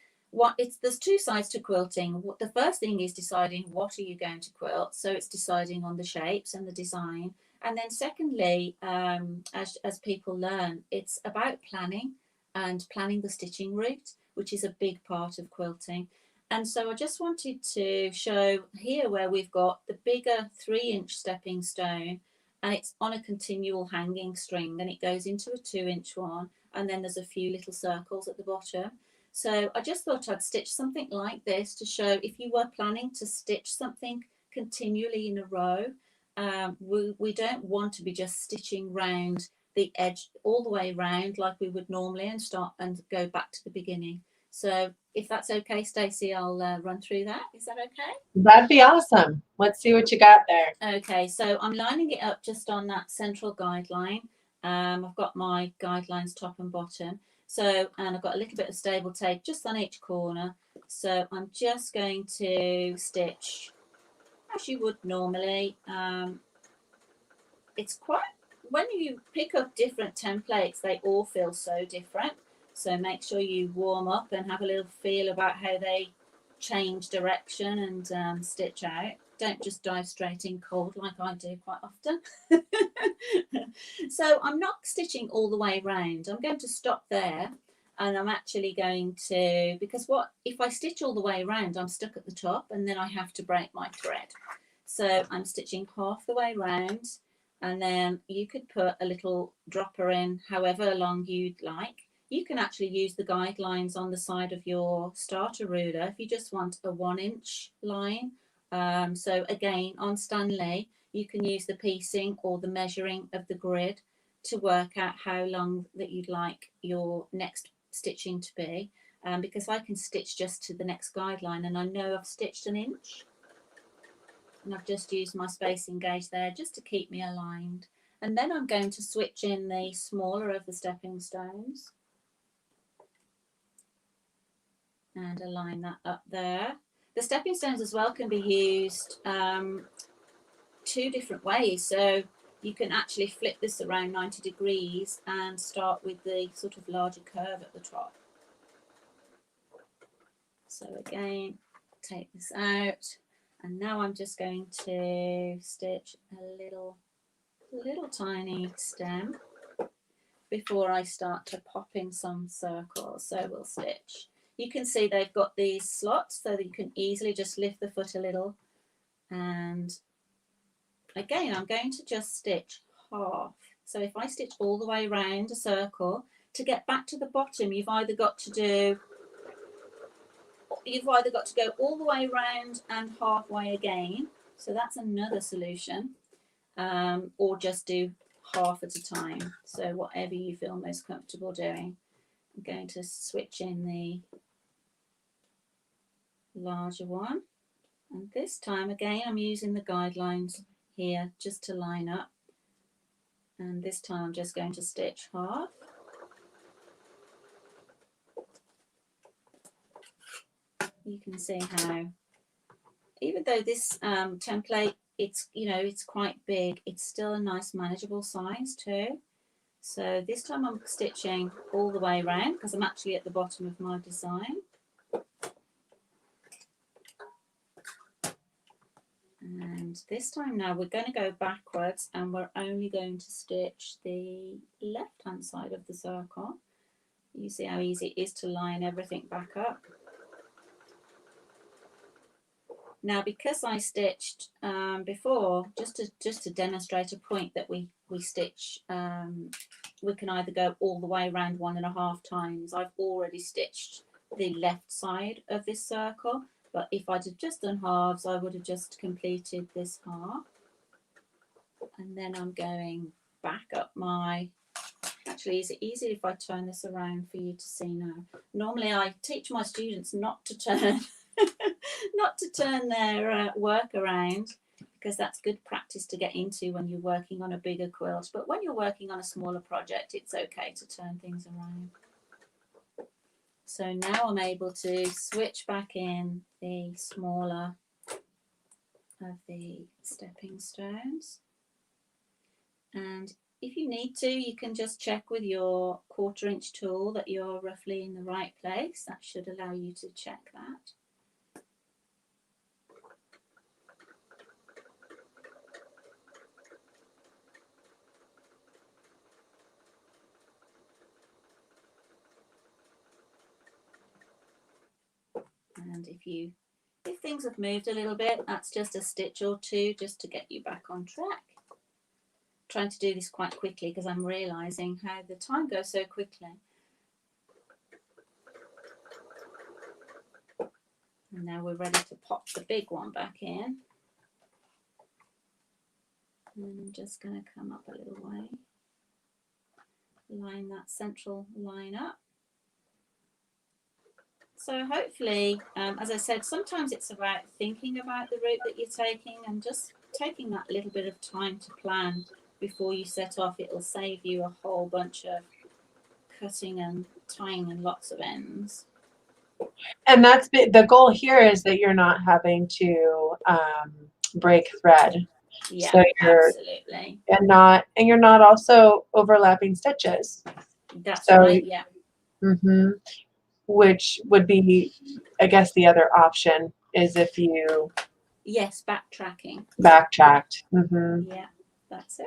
there's 2 sides to quilting. The first thing is deciding what are you going to quilt. So it's deciding on the shapes and the design. And then secondly, as people learn, it's about planning and planning the stitching route, which is a big part of quilting. And so I just wanted to show here where we've got the bigger 3-inch stepping stone and it's on a continual hanging string, and it goes into a 2-inch one, and then there's a few little circles at the bottom. So I just thought I'd stitch something like this to show if you were planning to stitch something continually in a row, we don't want to be just stitching round the edge all the way round like we would normally and start and go back to the beginning. So if that's okay, Stacey, I'll run through that. Is that okay? That'd be awesome. Let's see what you got there. Okay, so I'm lining it up just on that central guideline. I've got my guidelines top and bottom. So, and I've got a little bit of stable tape just on each corner. So I'm just going to stitch as you would normally. It's quite, when you pick up different templates, they all feel so different. So make sure you warm up and have a little feel about how they change direction and stitch out. Don't just dive straight in cold like I do quite often. So I'm not stitching all the way around. I'm going to stop there, and I'm actually going to, because what if I stitch all the way around, I'm stuck at the top and then I have to break my thread. So I'm stitching half the way around, and then you could put a little dropper in however long you'd like. You can actually use the guidelines on the side of your starter ruler if you just want a 1-inch line. So again, on Stanley, you can use the piecing or the measuring of the grid to work out how long that you'd like your next stitching to be. Because I can stitch just to the next guideline, and I know I've stitched 1 inch. And I've just used my spacing gauge there just to keep me aligned. And then I'm going to switch in the smaller of the stepping stones and align that up there. The stepping stones as well can be used 2 different ways. So you can actually flip this around 90 degrees and start with the sort of larger curve at the top. So again, take this out, and now I'm just going to stitch a little tiny stem before I start to pop in some circles. So we'll stitch. You can see they've got these slots so that you can easily just lift the foot a little. And again, I'm going to just stitch half. So if I stitch all the way around a circle, to get back to the bottom, you've either got to go all the way around and halfway again. So that's another solution. Or just do half at a time. So whatever you feel most comfortable doing. I'm going to switch in the larger one, and this time again I'm using the guidelines here just to line up, and this time I'm just going to stitch half. You can see how, even though this template, it's quite big, it's still a nice manageable size too. So this time I'm stitching all the way around because I'm actually at the bottom of my design. And this time now we're going to go backwards, and we're only going to stitch the left hand side of the circle. You see how easy it is to line everything back up. Now, because I stitched before, just to demonstrate a point that we stitch, we can either go all the way around 1.5 times. I've already stitched the left side of this circle, but if I'd have just done halves, I would have just completed this half. And then I'm going back up my, actually, is it easier if I turn this around for you to see now? Normally I teach my students not to turn their work around, because that's good practice to get into when you're working on a bigger quilt. But when you're working on a smaller project, it's okay to turn things around. So now I'm able to switch back in the smaller of the stepping stones. And if you need to, you can just check with your 1/4 inch tool that you're roughly in the right place. That should allow you to check that. And if things have moved a little bit, that's just a stitch or two just to get you back on track. trying to do this quite quickly because I'm realizing how the time goes so quickly. And now we're ready to pop the big one back in. And I'm just going to come up a little way. Line that central line up. So hopefully, as I said, sometimes it's about thinking about the route that you're taking and just taking that little bit of time to plan before you set off. It'll save you a whole bunch of cutting and tying and lots of ends. And that's the goal here, is that you're not having to break thread. Yeah, so absolutely. And you're not also overlapping stitches. That's right, yeah. Mm-hmm. Which would be, I guess, the other option is if you... Yes, backtracking. Backtracked. Mm-hmm. Yeah, that's it.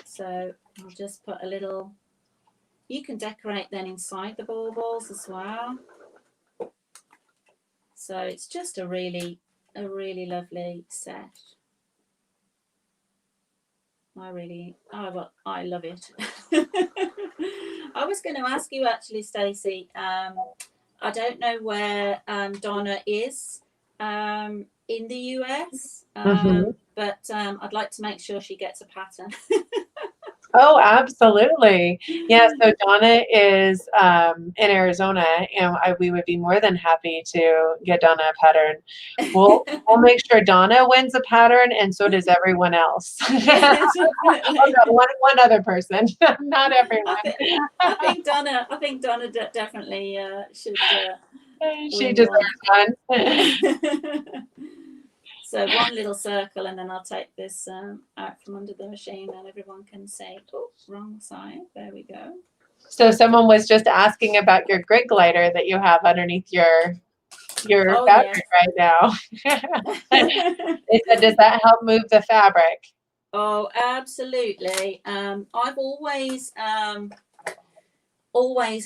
So I'll just put a little... You can decorate then inside the baubles as well. So it's just a really lovely set. I love it. I was going to ask you actually, Stacey. I don't know where Donna is in the US, but I'd like to make sure she gets a pattern. Oh, absolutely. Yeah, so Donna is in Arizona, and we would be more than happy to get Donna a pattern. We'll make sure Donna wins a pattern, and so does everyone else. Yeah, definitely. Oh, no, one other person, not everyone. I think Donna definitely should. She deserves one. So one little circle, and then I'll take this out from under the machine, and everyone can say, "Oh, wrong side." There we go. So someone was just asking about your grid glider that you have underneath your fabric right now. They said, does that help move the fabric? Oh, absolutely. I've always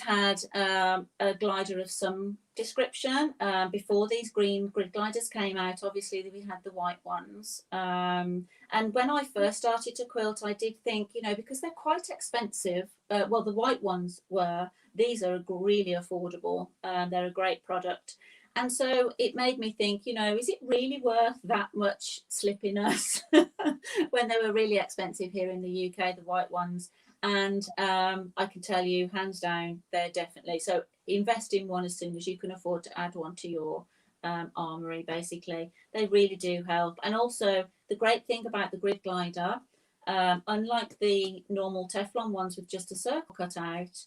had a glider of some description. Before these green grid gliders came out, obviously we had the white ones. And when I first started to quilt, I did think, because they're quite expensive, well, the white ones were, these are really affordable. They're a great product. And so it made me think, is it really worth that much slippiness when they were really expensive here in the UK, the white ones? And I can tell you, hands down, they're definitely. So invest in one as soon as you can afford to add one to your armory, basically. They really do help. And also, the great thing about the grid glider, unlike the normal Teflon ones with just a circle cut out,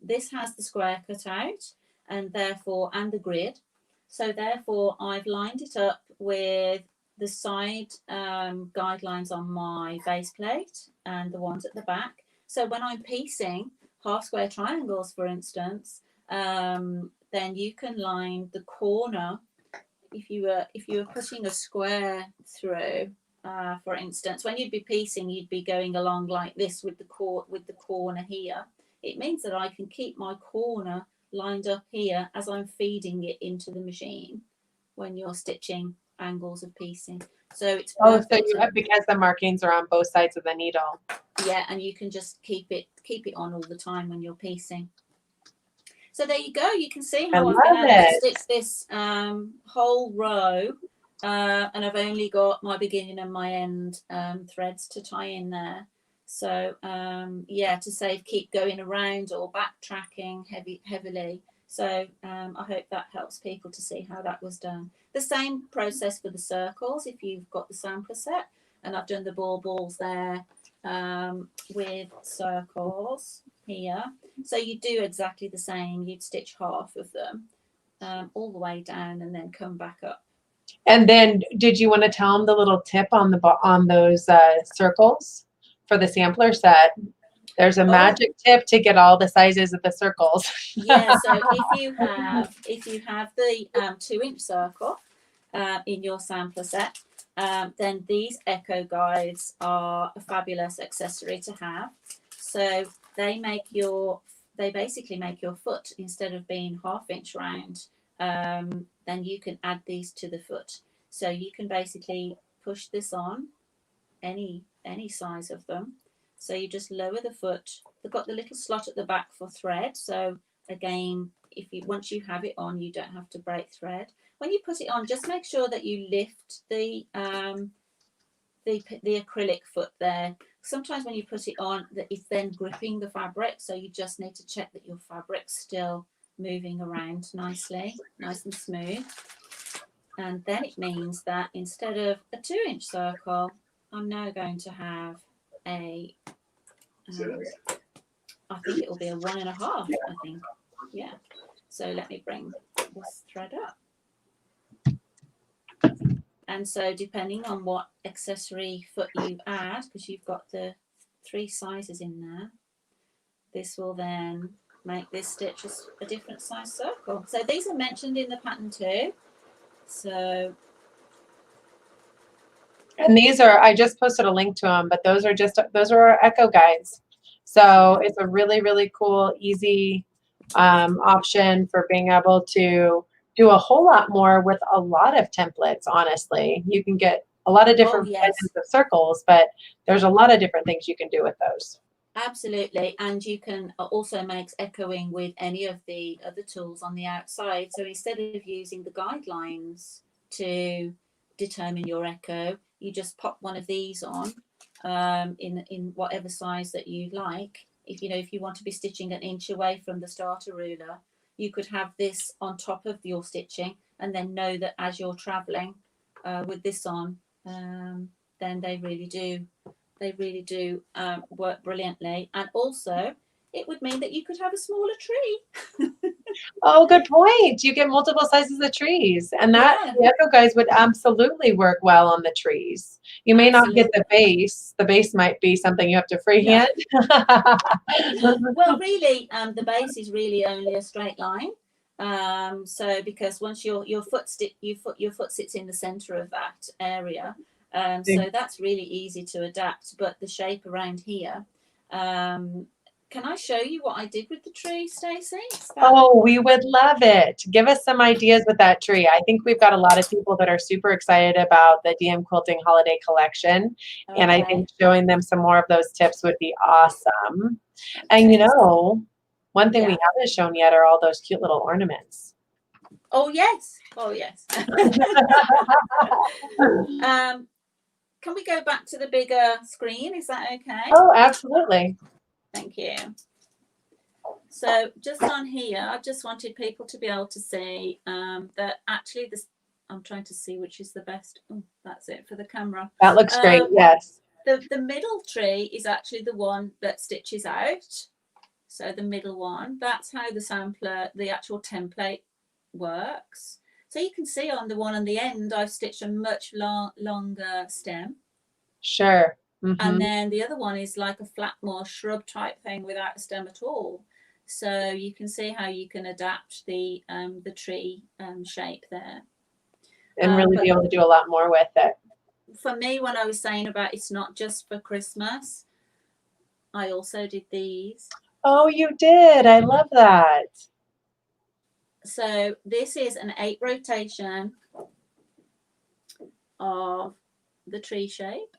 this has the square cut out, and the grid. So therefore, I've lined it up with the side guidelines on my base plate and the ones at the back. So when I'm piecing half square triangles, for instance, then you can line the corner. If you were putting a square through, for instance, when you'd be piecing, you'd be going along like this with the corner here. It means that I can keep my corner lined up here as I'm feeding it into the machine when you're stitching angles of piecing. So it's perfect. Because the markings are on both sides of the needle. Yeah, and you can just keep it on all the time when you're piecing. So there you go. You can see how I've been able to stitch this whole row, and I've only got my beginning and my end threads to tie in there. So yeah, to save keep going around or backtracking heavily. So I hope that helps people to see how that was done. The same process for the circles if you've got the sampler set, and I've done the baubles there with circles here. So you do exactly the same. You'd stitch half of them all the way down and then come back up. And then did you want to tell them the little tip on those circles for the sampler set? There's a magic tip to get all the sizes of the circles. Yeah, so if you have the 2-inch circle in your sampler set, then these echo guides are a fabulous accessory to have. So they basically make your foot, instead of being 1/2 inch round, then you can add these to the foot. So you can basically push this on any size of them. So you just lower the foot. They've got the little slot at the back for thread. So again, once you have it on, you don't have to break thread. When you put it on, just make sure that you lift the acrylic foot there. Sometimes when you put it on, it's then gripping the fabric, so you just need to check that your fabric's still moving around nicely, nice and smooth. And then it means that instead of a 2-inch circle, I'm now going to have a I think it will be a 1.5, I think. Yeah. So let me bring this thread up. And so depending on what accessory foot you add, because you've got the 3 sizes in there, this will then make this stitch a different size circle. So these are mentioned in the pattern too. So, and these are, I just posted a link to them, but those are our echo guides. So it's a really, really cool, easy option for being able to do a whole lot more with a lot of templates. Honestly, you can get a lot of different kinds of circles, but there's a lot of different things you can do with those. Absolutely. And you can also make echoing with any of the other tools on the outside. So instead of using the guidelines to determine your echo, you just pop one of these on in whatever size that you like. If you want to be stitching 1 inch away from the starter ruler, you could have this on top of your stitching and then know that as you're traveling with this on, then they really do work brilliantly. And also it would mean that you could have a smaller tree. Oh, good point. You get multiple sizes of trees, and that the echo guys would absolutely work well on the trees. You may not get the base. The base might be something you have to freehand. Well, really, the base is really only a straight line. So because once your foot sits in the center of that area, so that's really easy to adapt. But the shape around here, can I show you what I did with the tree, Stacey? Oh, we would love it. Give us some ideas with that tree. I think we've got a lot of people that are super excited about the DM Quilting Holiday Collection. Okay. And I think showing them some more of those tips would be awesome. And one thing we haven't shown yet are all those cute little ornaments. Oh, yes. Oh, yes. Can we go back to the bigger screen? Is that okay? Oh, absolutely. Thank you. So just on here, I just wanted people to be able to see that actually this, I'm trying to see which is the best. Oh, that's it for the camera. That looks great, yes. The middle tree is actually the one that stitches out. So the middle one, that's how the sampler, the actual template works. So you can see on the one on the end, I've stitched a much longer stem. Sure. Mm-hmm. And then the other one is like a flat, more shrub type thing without a stem at all. So you can see how you can adapt the tree shape there. And really be able to do a lot more with it. For me, when I was saying about it's not just for Christmas, I also did these. Oh, you did. I love that. So this is an 8 rotation of the tree shape.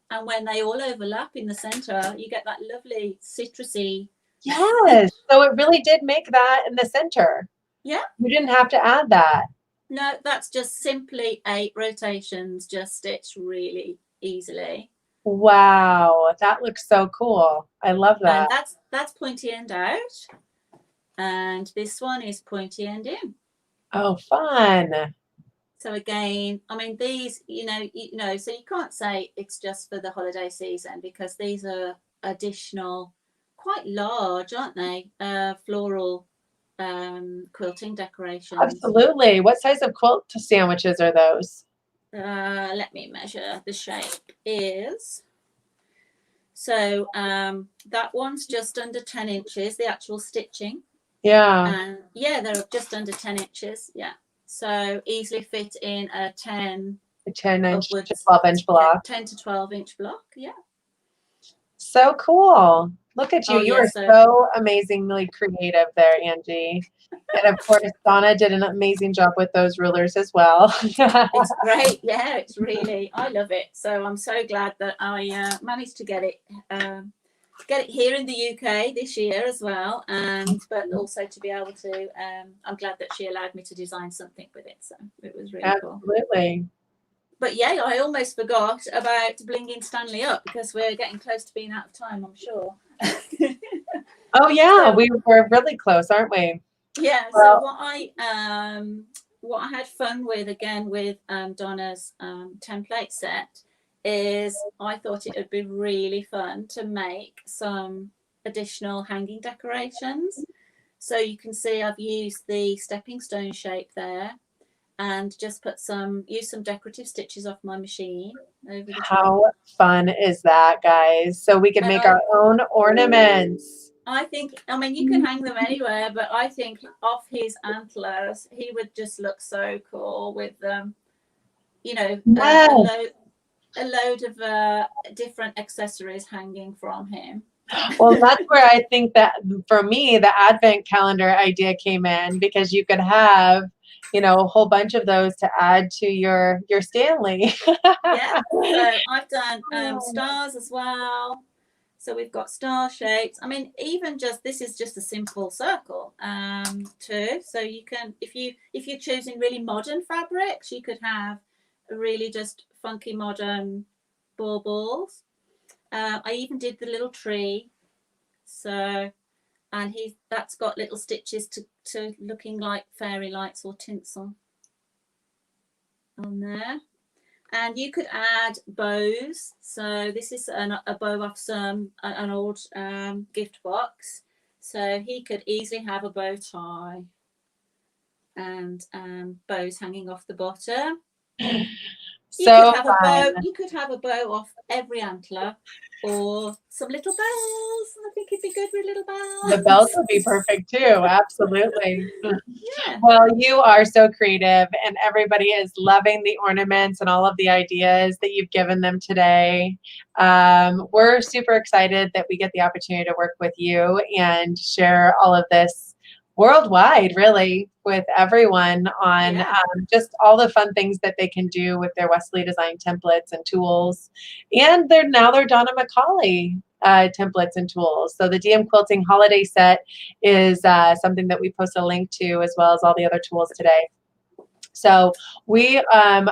And when they all overlap in the center, you get that lovely citrusy. Yes. So it really did make that in the center. Yeah. You didn't have to add that. No, that's just simply 8 rotations, just stitched really easily. Wow, that looks so cool. I love that. And that's pointy end out. And this one is pointy end in. Oh, fun. So again, I mean, these, so you can't say it's just for the holiday season because these are additional, quite large, aren't they? Floral quilting decorations. Absolutely. What size of quilt sandwiches are those? Let me measure. The shape is, so that one's just under 10 inches, the actual stitching. Yeah. And yeah, they're just under 10 inches. Yeah. So easily fit in a 10 inch to 12 inch block. Yeah, 10 to 12 inch block. Yeah. So cool. Look at you. Oh You yeah, are so so amazingly creative there, Angie. And of course, Donna did an amazing job with those rulers as well. it's great. Yeah, it's really, I love it. So I'm so glad that I managed to get it here in the UK this year as well, and but also to be able to. I'm glad that she allowed me to design something with it. So it was really cool. Absolutely. But yeah, I almost forgot about blinging Stanley up because we're getting close to being out of time, I'm sure. Oh yeah, So we're really close, aren't we? yeah, so Well, what I had fun with again with Donna's template set is I thought it would be really fun to make some additional hanging decorations. So you can see I've used the stepping stone shape there and just use some decorative stitches off my machine over the top. how fun is that, guys? So we can And make our own ornaments. I think, I mean, you can hang them anywhere, but I think off his antlers, he would just look so cool with them. You know, Yes. a load of different accessories hanging from him. Well, that's where I think that for me, the advent calendar idea came in because you could have, a whole bunch of those to add to your Stanley. Yeah. So I've done stars as well. So we've got star shapes. I mean, even just this is just a simple circle too. So you can, if you're choosing really modern fabrics, you could have a really just funky modern baubles. I even did the little tree. So and that's got little stitches to looking like fairy lights or tinsel on there. And you could add bows. So this is a bow off an old gift box. So he could easily have a bow tie and bows hanging off the bottom. You could So have a fun. bow. You could have a bow off every antler, or some little bells. I think it'd be good with little bells. The bells would be perfect too. Absolutely. Yeah. Well, you are so creative, and everybody is loving the ornaments and all of the ideas that you've given them today. We're super excited that we get the opportunity to work with you and share all of this worldwide, really, with everyone on just all the fun things that they can do with their Westalee Design templates and tools. And they're Donna McCauley templates and tools. So the DM Quilting Holiday Set is something that we post a link to, as well as all the other tools today. So we,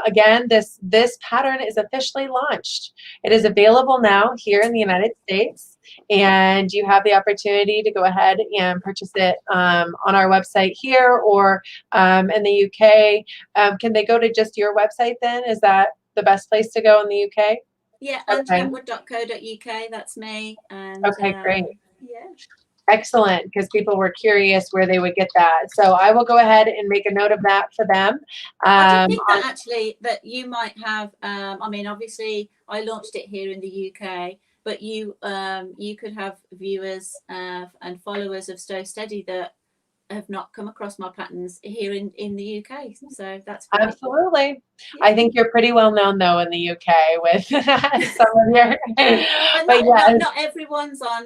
again, this pattern is officially launched. It is available now here in the United States, and you have the opportunity to go ahead and purchase it on our website here or in the UK. Can they go to just your website then? Is that the best place to go in the UK? Yeah, Okay. Atwood.co.uk, that's me. And Okay, great. yeah. Excellent, because people were curious where they would get that. So I will go ahead and make a note of that for them. I do think that actually that you might have, I mean, obviously I launched it here in the UK, but you could have viewers and followers of Stow Steady that have not come across my patterns here in the UK. So that's great. Absolutely. Yeah. I think you're pretty well known though in the UK with some of your. Not everyone's on.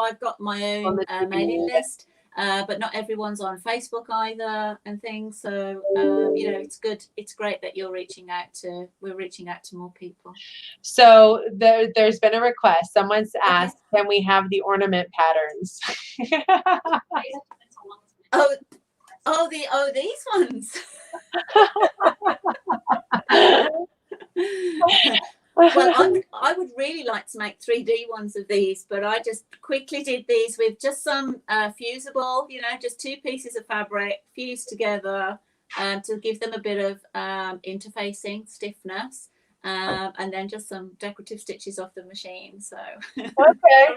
I've got my own mailing list, but not everyone's on Facebook either and things. So it's good. It's great that we're reaching out to more people. So there's been a request. Someone's asked, can we have the ornament patterns? These ones. Well, I would really like to make 3D ones of these, but I just quickly did these with just some fusible, just 2 pieces of fabric fused together to give them a bit of interfacing stiffness, and then just some decorative stitches off the machine. So okay.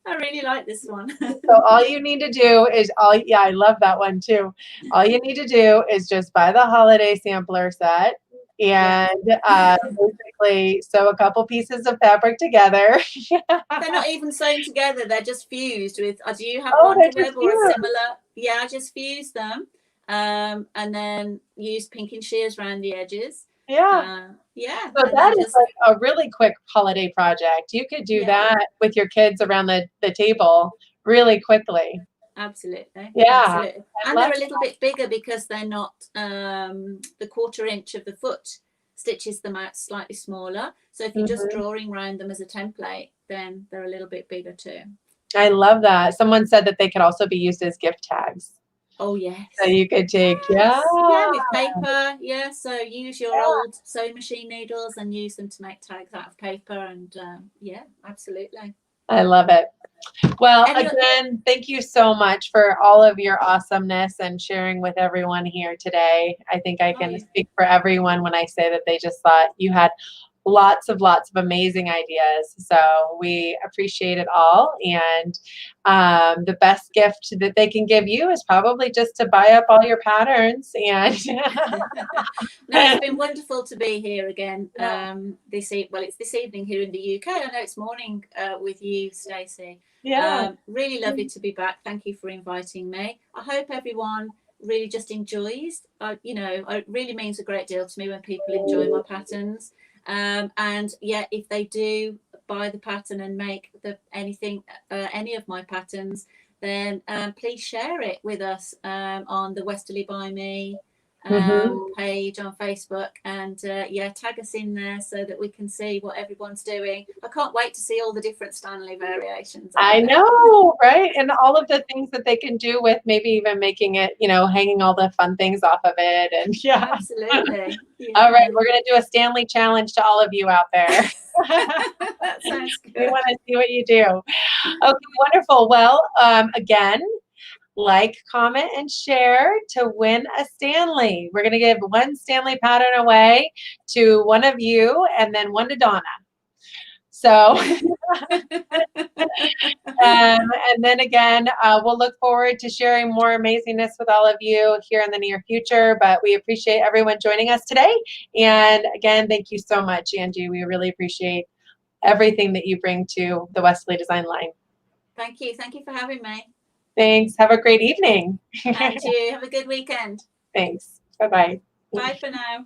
I really like this one. So all you need to do is I love that one too. All you need to do is just buy the holiday sampler set and basically sew a couple pieces of fabric together. They're not even sewn together, they're just fused with, do you have one or a similar? Yeah, I just fused them and then used pinking shears around the edges. Yeah. Yeah, So and that then is just like a really quick holiday project. You could do yeah, that with your kids around the table really quickly. absolutely, Yeah, absolutely. I And love they're a little bit bigger because they're not the 1/4 inch of the foot stitches them out slightly smaller. So if you're just mhm. drawing around them as a template, then they're a little bit bigger too. I love that. Someone said that they could also be used as gift tags. Oh So yes. you could take, yeah, Yes. Yeah, with paper. Yeah. So use your yeah, old sewing machine needles and use them to make tags out of paper. And yeah, absolutely. I love it. Well, Any again, thank you so much for all of your awesomeness and sharing with everyone here today. I think I oh can yeah. speak for everyone when I say that they just thought you had lots of amazing ideas. So we appreciate it all. And the best gift that they can give you is probably just to buy up all your patterns. And No, it's been wonderful to be here again. yeah, It's this evening here in the UK. I know it's morning with you, Stacey. yeah. Really lovely to be back. Thank you for inviting me. I hope everyone really just enjoys. It really means a great deal to me when people enjoy my patterns. And yeah, if they do buy the pattern and make any of my patterns, then please share it with us on the Westalee by Me Mhm. page on Facebook, and yeah, tag us in there so that we can see what everyone's doing. I can't wait to see all the different Stanley variations out I there. know, right? And all of the things that they can do with maybe even making it, hanging all the fun things off of it. And yeah. Absolutely. All right, Yeah. we're going to do a Stanley challenge to all of you out there. That sounds We good. want to see what you do. Okay, wonderful. Well, again, like, comment, and share to win a Stanley. We're going to give one Stanley pattern away to one of you and then one to Donna. So, and then again, we'll look forward to sharing more amazingness with all of you here in the near future. But we appreciate everyone joining us today. And again, thank you so much, Angie. We really appreciate everything that you bring to the Westalee Design line. Thank you. Thank you for having me. Thanks. Have a great evening. And you have a good weekend. Thanks. Bye-bye. Bye for now.